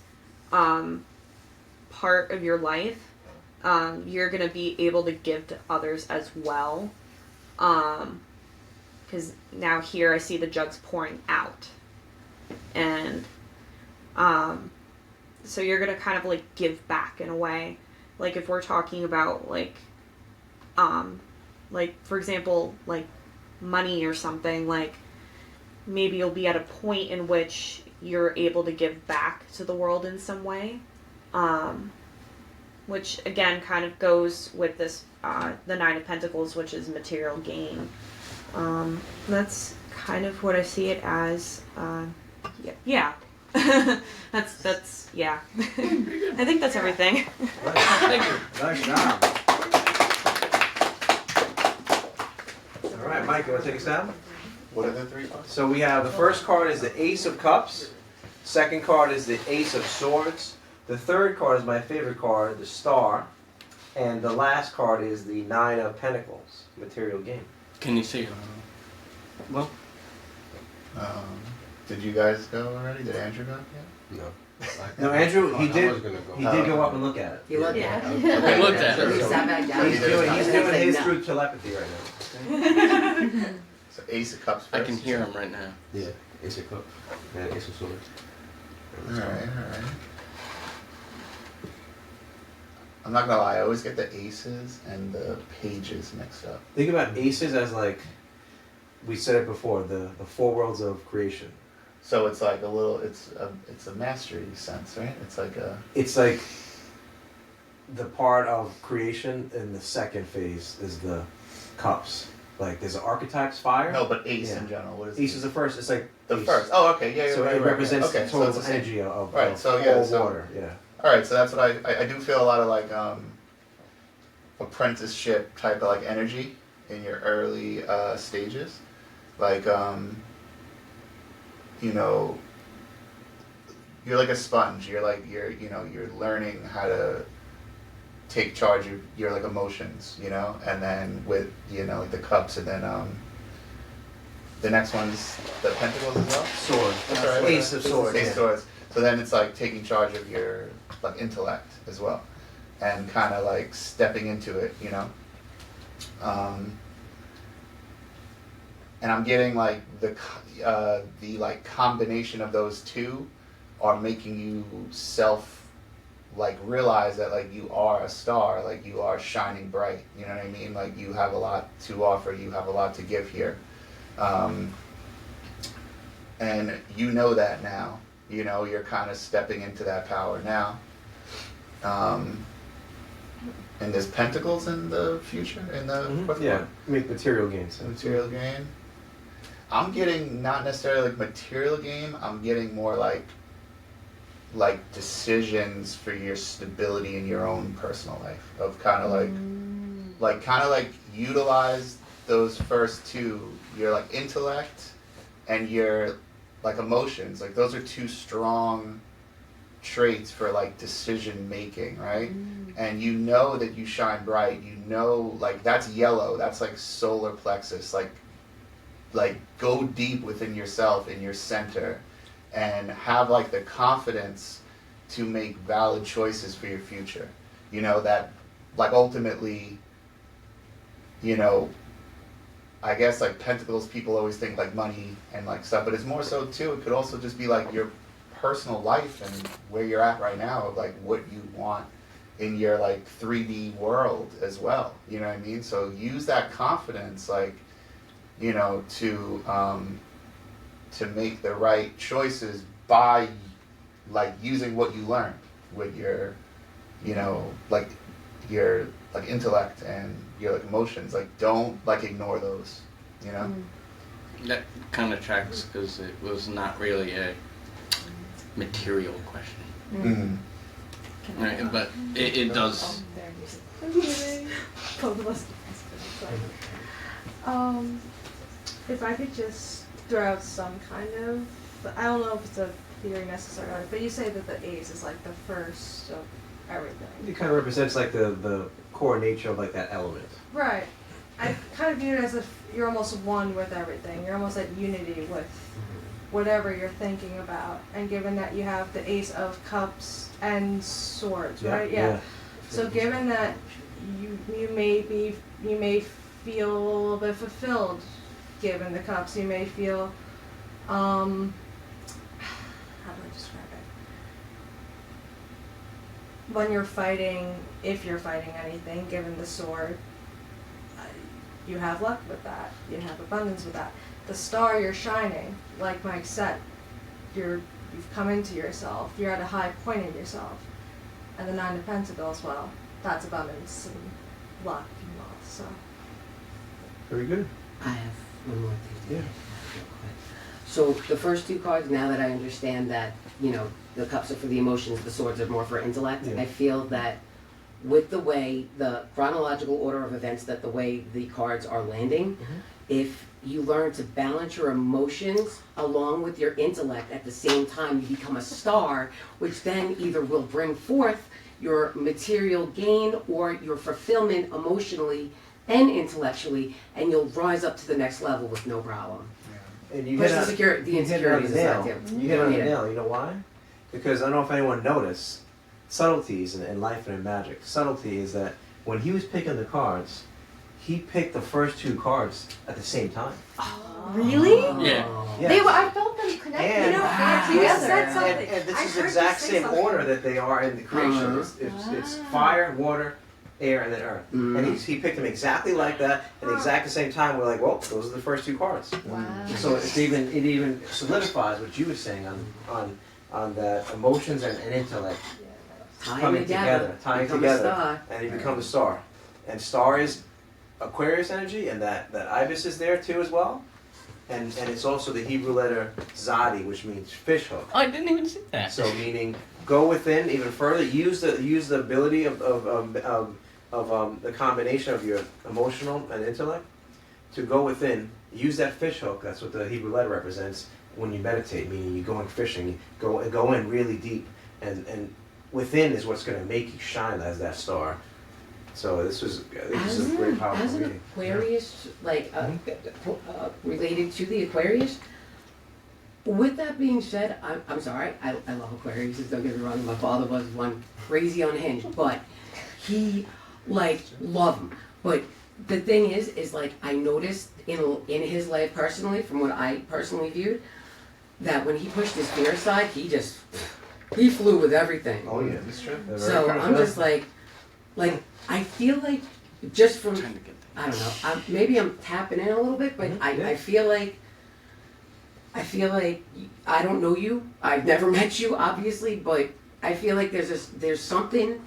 part of your life, you're gonna be able to give to others as well. Because now here I see the jugs pouring out, and so you're gonna kind of like give back in a way. Like if we're talking about like for example, like money or something, like maybe you'll be at a point in which you're able to give back to the world in some way. Which again kind of goes with this, the Nine of Pentacles, which is material gain. That's kind of what I see it as. Yeah. that's yeah. I think that's everything. Thank you. Nice job. All right, Mike, you want to take us down? What are the three cards? So we have the first card is the Ace of Cups. Second card is the Ace of Swords. The third card is my favorite card, the Star. And the last card is the Nine of Pentacles, material gain. Can you see? Well, Did you guys go already? Did Andrew go? No. No, Andrew, he I did. was gonna go. He did go up and look at it. He looked Yeah. at it. Okay. Looked at So it. he sat back down. He's doing his through telepathy right now. So Ace of Cups first. I can hear him right now. Yeah, Ace of Cups and Ace of Swords. Alright. I'm not gonna lie, I always get the aces and the pages mixed up. Think about aces as like, we said it before, the four worlds of creation. So it's like a little, it's a mastery sense, right? It's like It's like the part of creation in the second phase is the cups. Like there's an archetype's fire. no, but ace Yeah. in general. What is Ace is the first. It's like the ace. first? Oh, okay, yeah, So right, it right, represents right. Okay, the so total it's the same. energy of Right, so all yeah, so- water. Yeah. All right, so that's what I do feel a lot of like apprenticeship type of like energy in your early stages, like you know, you're like a sponge. You're learning how to take charge of your like emotions, you know, and then with like the cups, and then the next one's the pentacles as well. Sword. That's right. Ace of swords. Ace yeah. of swords. So then it's like taking charge of your like intellect as well, and kind of like stepping into it, you know. And I'm getting like the like combination of those two are making you like realize that like you are a star, like you are shining bright. You know what I mean? Like you have a lot to offer. You have a lot to give here. And you know that now. You know, you're kind of stepping into that power now. And there's pentacles in the future, in the fourth Yeah. one. Make material gains. Material gain. I'm getting not necessarily like material gain. I'm getting more like decisions for your stability in your own personal life. Of kind of like utilize those first two. Your like intellect and your like emotions. Like those are two strong traits for like decision making, right? And you know that you shine bright. You know, like that's yellow. That's like solar plexus. Like go deep within yourself in your center and have like the confidence to make valid choices for your future. You know, that like ultimately, you know, I guess like pentacles, people always think like money and like stuff, but it's more so too, it could also just be like your personal life and where you're at right now, of like what you want in your like 3D world as well. You know what I mean? So use that confidence, like, you know, to make the right choices by like using what you learned with your, you know, like your like intellect and your like emotions. Like don't like ignore those, you know. That kind of tracks because it was not really a material question. Mm-hmm. Right, but it does. If I could just throw out some kind of I don't know if it's a theory necessarily, but you say that the ace is like the first of everything. It kind of represents like the core nature of like that element. Right. I kind of view it as if you're almost one with everything. You're almost at unity with whatever you're thinking about. And given that you have the Ace of Cups and Swords, right? Yeah. So given that you may feel a little bit fulfilled given the cups, you may feel how do I describe it? When you're fighting, if you're fighting anything, given the sword, you have luck with that. You have abundance with that. The star, you're shining, like Mike said. You've come into yourself. You're at a high point in yourself. And the Nine of Pentacles, well, that's abundance and luck and wealth. So. Very good. I have one more thing to Yeah. add real quick. So the first two cards, now that I understand that, you know, the cups are for the emotions, the swords are more for intellect, Yeah. I feel that with the way, the chronological order of events, that the way the cards are landing, if you learn to balance your emotions along with your intellect at the same time, you become a star, which then either will bring forth your material gain or your fulfillment emotionally and intellectually, and you'll rise up to the next level with no problem. And you Push hit the insecurities aside too. You hit on the nail. You know why? Because I don't know if anyone noticed subtleties in life and in magic. Subtlety is that when he was picking the cards, he picked the first two cards at the same time. Really? Yeah. Yes. They were. I felt them connected. And- You know, together. you said something. And this I is the heard exact you say same something. order that they are in the creation. It's fire, water, air, and then earth. And he picked them exactly like that at the exact same time. We're like, well, those are the first two cards. Wow. So it even solidifies what you were saying on that emotions and intellect coming together, tying become a together, star. and you become the star. And star is Aquarius energy, and that ibis is there too as well. And it's also the Hebrew letter Zadi, which means fish hook. Oh, I didn't even see that. So meaning go within even further. Use the ability of the combination of your emotional and intellect to go within. Use that fish hook. That's what the Hebrew letter represents. When you meditate, meaning you're going fishing, you go in really deep, and within is what's going to make you shine as that star. So this is a very powerful As an reading. Aquarius, like related to the Aquarius. With that being said, I'm sorry, I love Aquarius. Don't get me wrong. My father was one crazy unhinged, but he loved them. But the thing is like I noticed in his life personally, from what I personally viewed, that when he pushed his fear aside, he flew with everything. Oh yeah, that's true. So I'm just like I feel like just from I don't know. Maybe I'm tapping in a little bit, but I feel like I don't know you. I've never met you, obviously, but I feel like there's something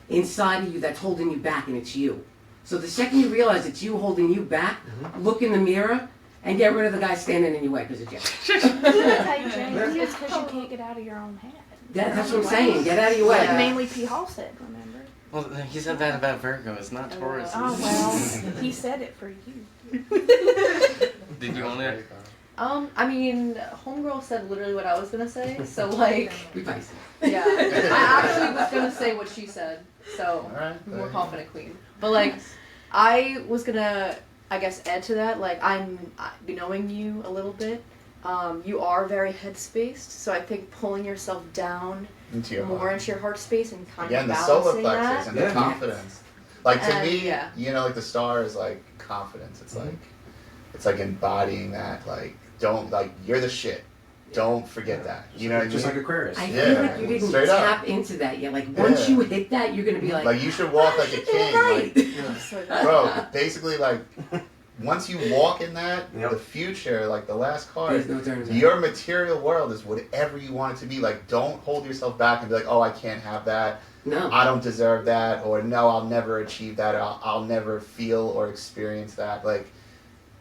inside of you that's holding you back, and it's you. So the second you realize it's you holding you back, look in the mirror and get rid of the guy standing in your way because it's you. It's because you can't get out of your own head. That's what I'm saying. Get out of your way. Like mainly P. Hall said, remember? Well, he said that about Virgos, not Taurus. Oh, well, he said it for you. Did you want to? I mean, homegirl said literally what I was gonna say. So like, Be Pisces. yeah, I actually was gonna say what she said. So Alright, more confident queen. But like, I was gonna, I guess, add to that. Like, knowing you a little bit. You are very head-spaced, so I think pulling yourself down into your more heart. into your heart space and kind Again, of the balancing solar plexus that. and the confidence. Like to And, me, yeah. you know, like the star is like confidence. It's like embodying that. Like don't you're the shit. Don't forget that. You know what I mean? Just like Aquarius. I Yeah, feel like you didn't straight up. tap into that yet. Like once you hit that, you're gonna be like, Like you should walk like a king. right. Bro, basically like once you walk in that, Yep. the future, like the last card, There's no turning back. your material world is whatever you want it to be. Like don't hold yourself back and be like, oh, I can't have that. No. I don't deserve that, or no, I'll never achieve that, or I'll never feel or experience that. Like,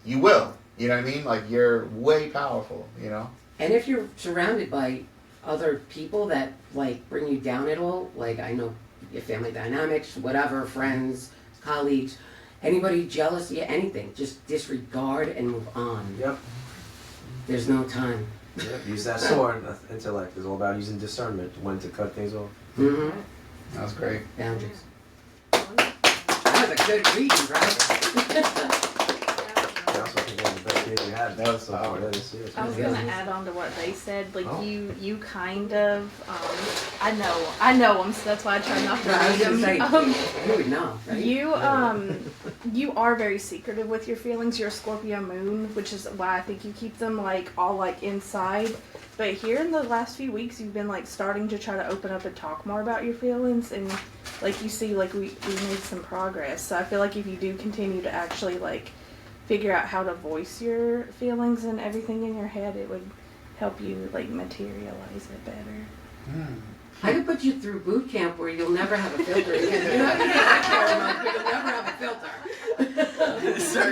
you will. You know what I mean? Like, you're way powerful, you know? And if you're surrounded by other people that like bring you down at all, like I know your family dynamics, whatever, friends, colleagues, anybody jealous, anything, just disregard and move on. Yep. There's no time. Yeah, use that sword. Intellect is all about using discernment when to cut things off. Mm-hmm. That was great. Boundaries. That was a good reading, right? That's what one of the best days we had. That was so far. solid. That is serious. I was Yeah. gonna add on to what they said. Like Oh. you kind of, I know them, so that's why I try not to I was read gonna say, them. you would know, right? You are very secretive with your feelings. You're a Scorpio moon, which is why I think you keep them like all like inside. But here in the last few weeks, you've been like starting to try to open up and talk more about your feelings, and like you see, like we made some progress. So I feel like if you do continue to actually like figure out how to voice your feelings and everything in your head, it would help you like materialize it better. I could put you through boot camp where you'll never have a filter again. You're not gonna get caramel, but you'll never have a filter.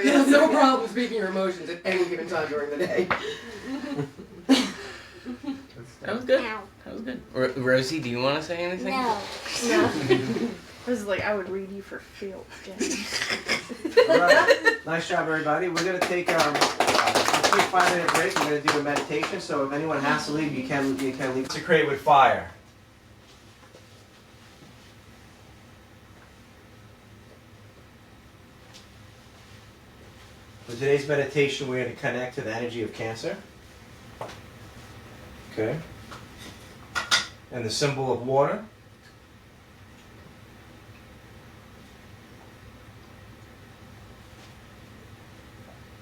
You'll have no problem speaking your emotions at any given time during the day. That was good. That was good. Rosie, do you want to say anything? No. This is like I would read you for filth, James. All right. Nice job, everybody. We're going to take a quick 5-minute break. We're going to do a meditation. So if anyone has to leave, you can leave. Consecrate with fire. For today's meditation, we're going to connect to the energy of Cancer. Okay. And the symbol of water.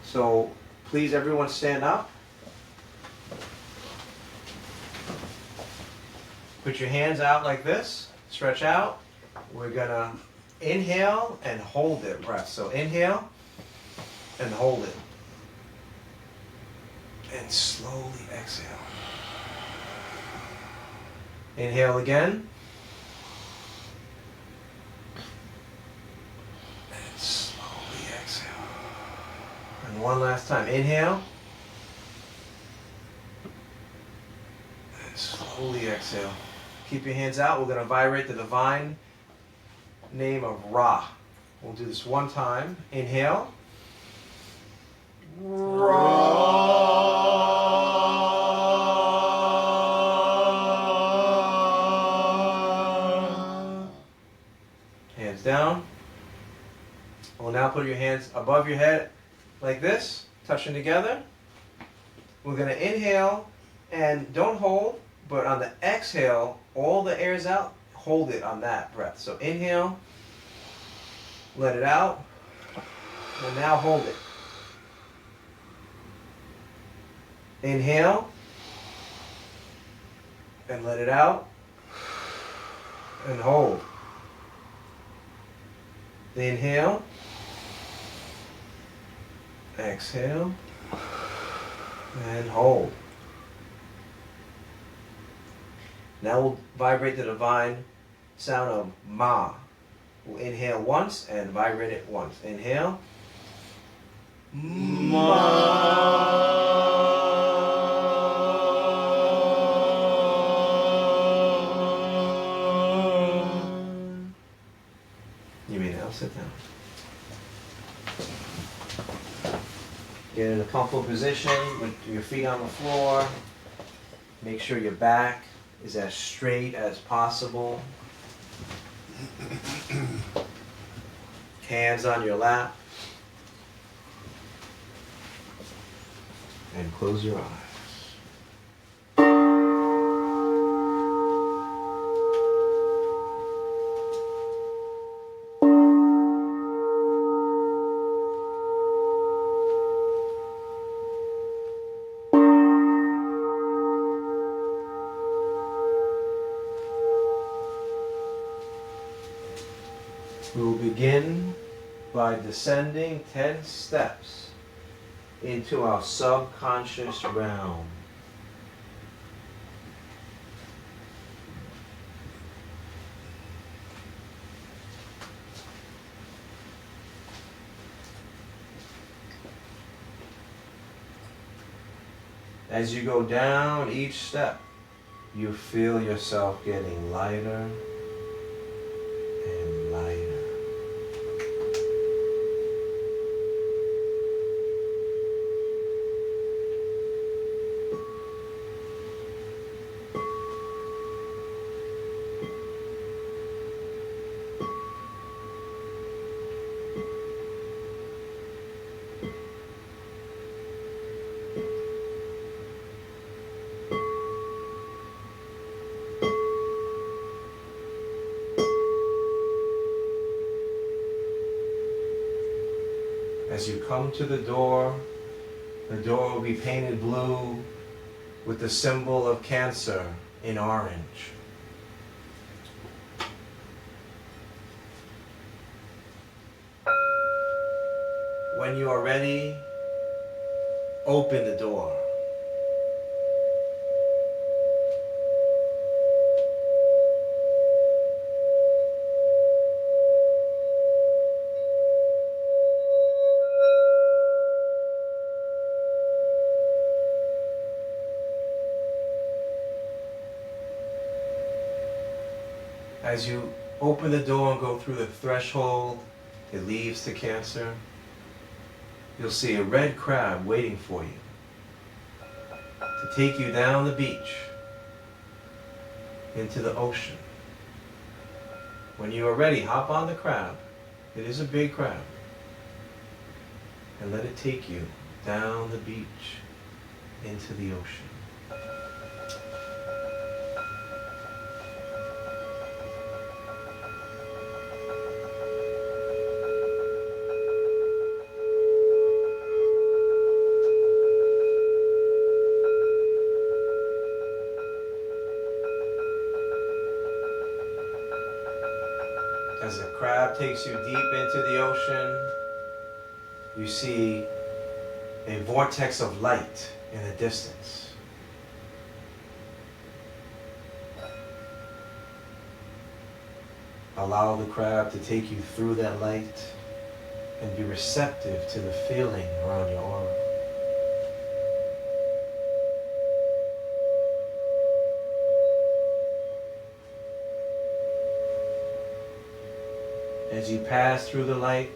So please everyone stand up. Put your hands out like this. Stretch out. We're gonna inhale and hold it, breath. So inhale and hold it. And slowly exhale. Inhale again. And slowly exhale. And one last time. Inhale. And slowly exhale. Keep your hands out. We're going to vibrate the divine name of Ra. We'll do this one time. Inhale. Hands down. We'll now put your hands above your head like this, touching together. We're going to inhale and don't hold, but on the exhale, all the air's out, hold it on that breath. So inhale, let it out, and now hold it. Inhale, and let it out, and hold. Inhale, exhale, and hold. Now we'll vibrate the divine sound of Ma. We'll inhale once and vibrate it once. Inhale. You may now sit down. Get in a comfortable position with your feet on the floor. Make sure your back is as straight as possible. Hands on your lap. And close your eyes. We will begin by descending 10 steps into our subconscious realm. As you go down each step, you feel yourself getting lighter and lighter. As you come to the door will be painted blue with the symbol of Cancer in orange. When you are ready, open the door. As you open the door and go through the threshold that leads to Cancer, you'll see a red crab waiting for you to take you down the beach into the ocean. When you are ready, hop on the crab. It is a big crab. And let it take you down the beach into the ocean. As the crab takes you deep into the ocean, you see a vortex of light in the distance. Allow the crab to take you through that light and be receptive to the feeling around your aura. As you pass through the light,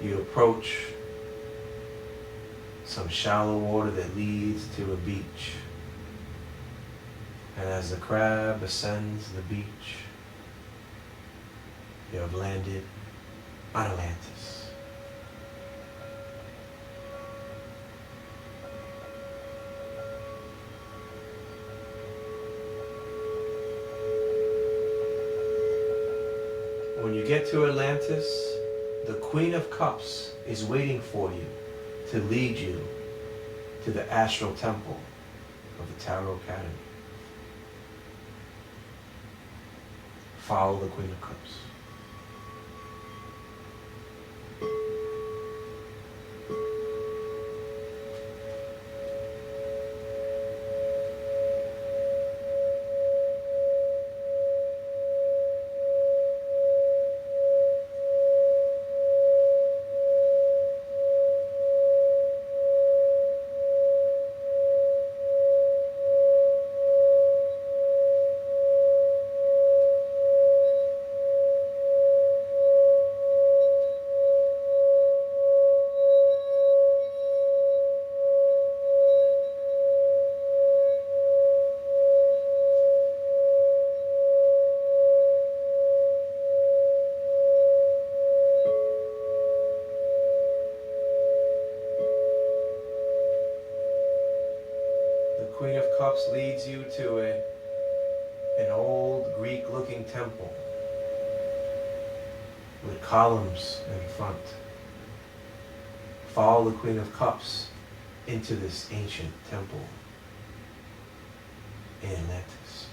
you approach some shallow water that leads to a beach. And as the crab ascends the beach, you have landed on Atlantis. When you get to Atlantis, the Queen of Cups is waiting for you to lead you to the astral temple of the Tarot Academy. Follow the Queen of Cups. Queen of Cups leads you to an old Greek-looking temple with columns in front. Follow the Queen of Cups into this ancient temple in Atlantis.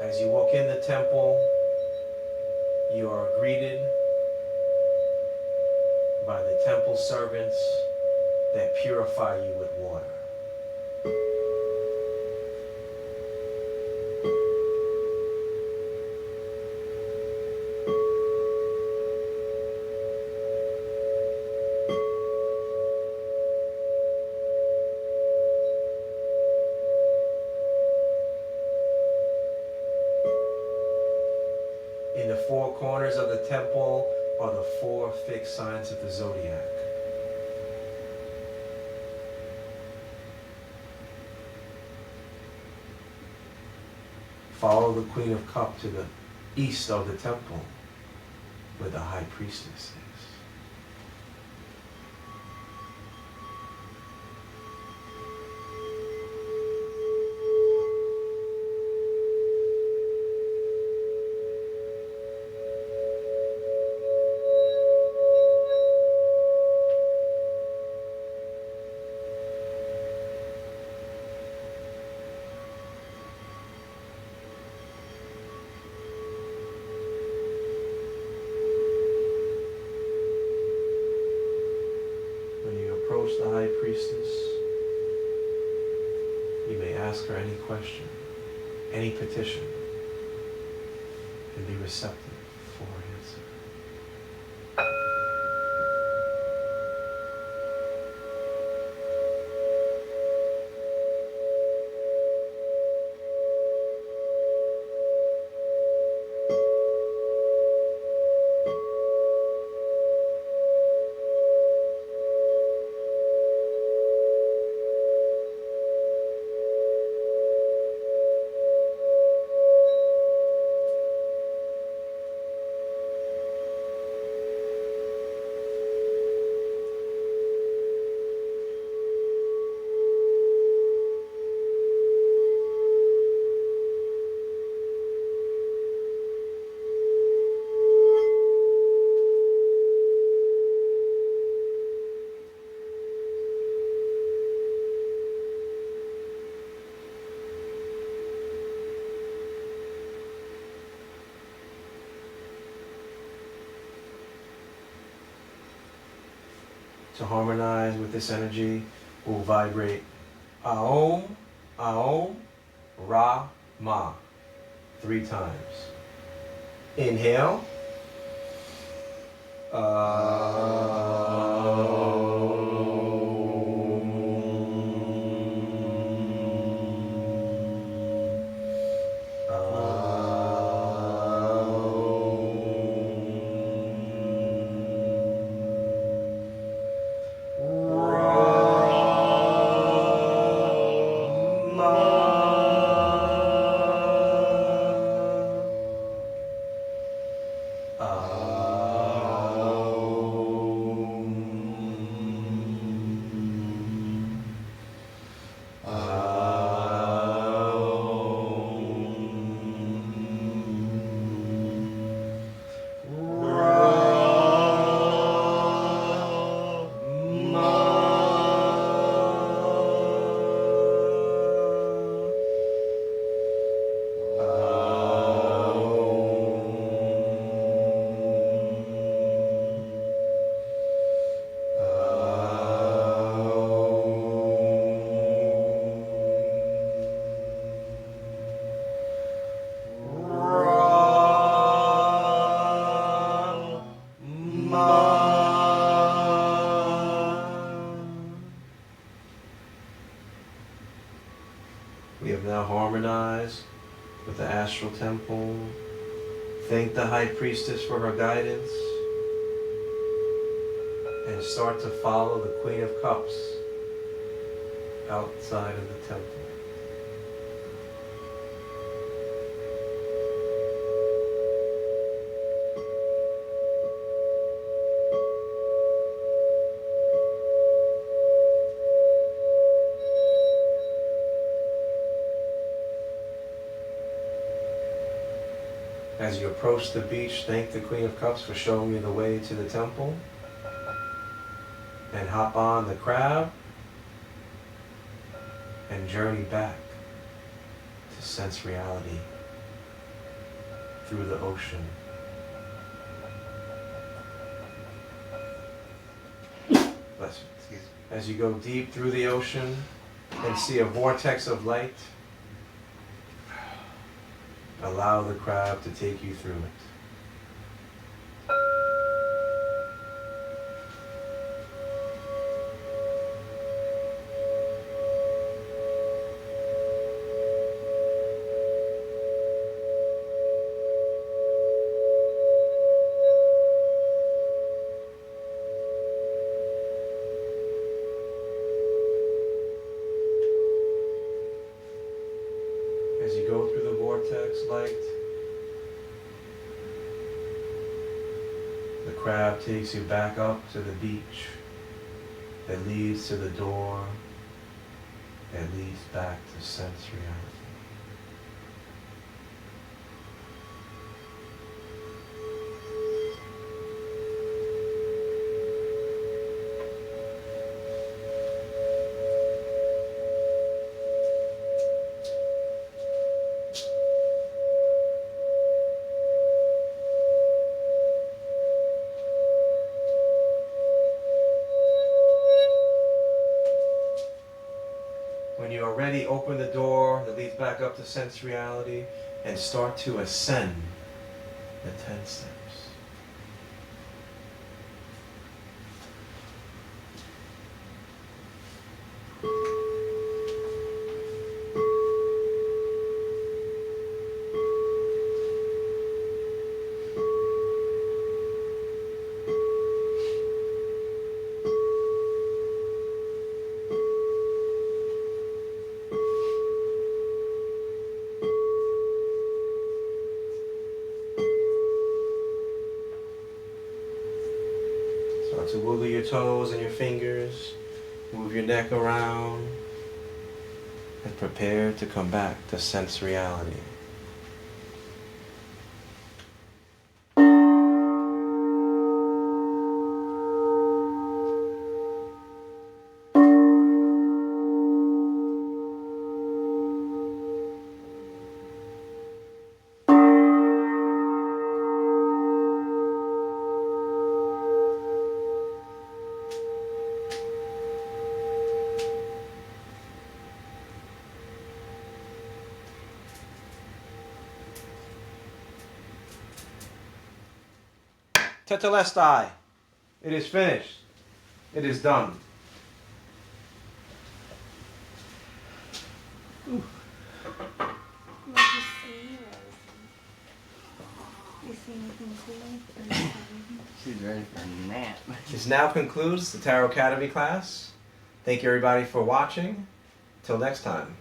As you walk in the temple, you are greeted by the temple servants that purify you with water. In the four corners of the temple are the four fixed signs of the zodiac. Follow the Queen of Cups to the east of the temple where the High Priestess is. question, any petition, and be receptive for answer. To harmonize with this energy, we'll vibrate Aum, Aum, Ra, Ma 3 times. Inhale. We have now harmonized with the astral temple. Thank the High Priestess for her guidance. And start to follow the Queen of Cups outside of the temple. As you approach the beach, thank the Queen of Cups for showing you the way to the temple. And hop on the crab and journey back to sense reality through the ocean. Bless you. Excuse me. As you go deep through the ocean and see a vortex of light, allow the crab to take you through it. As you go through the vortex light, the crab takes you back up to the beach that leads to the door that leads back to sense reality. When you are ready, open the door that leads back up to sense reality, and start to ascend the 10 steps. Start to wiggle your toes and your fingers, move your neck around, and prepare to come back to sense reality. Tetelestai. It is finished. It is done. She's ready for a nap. This now concludes the Tarot Academy class. Thank you everybody for watching. Till next time.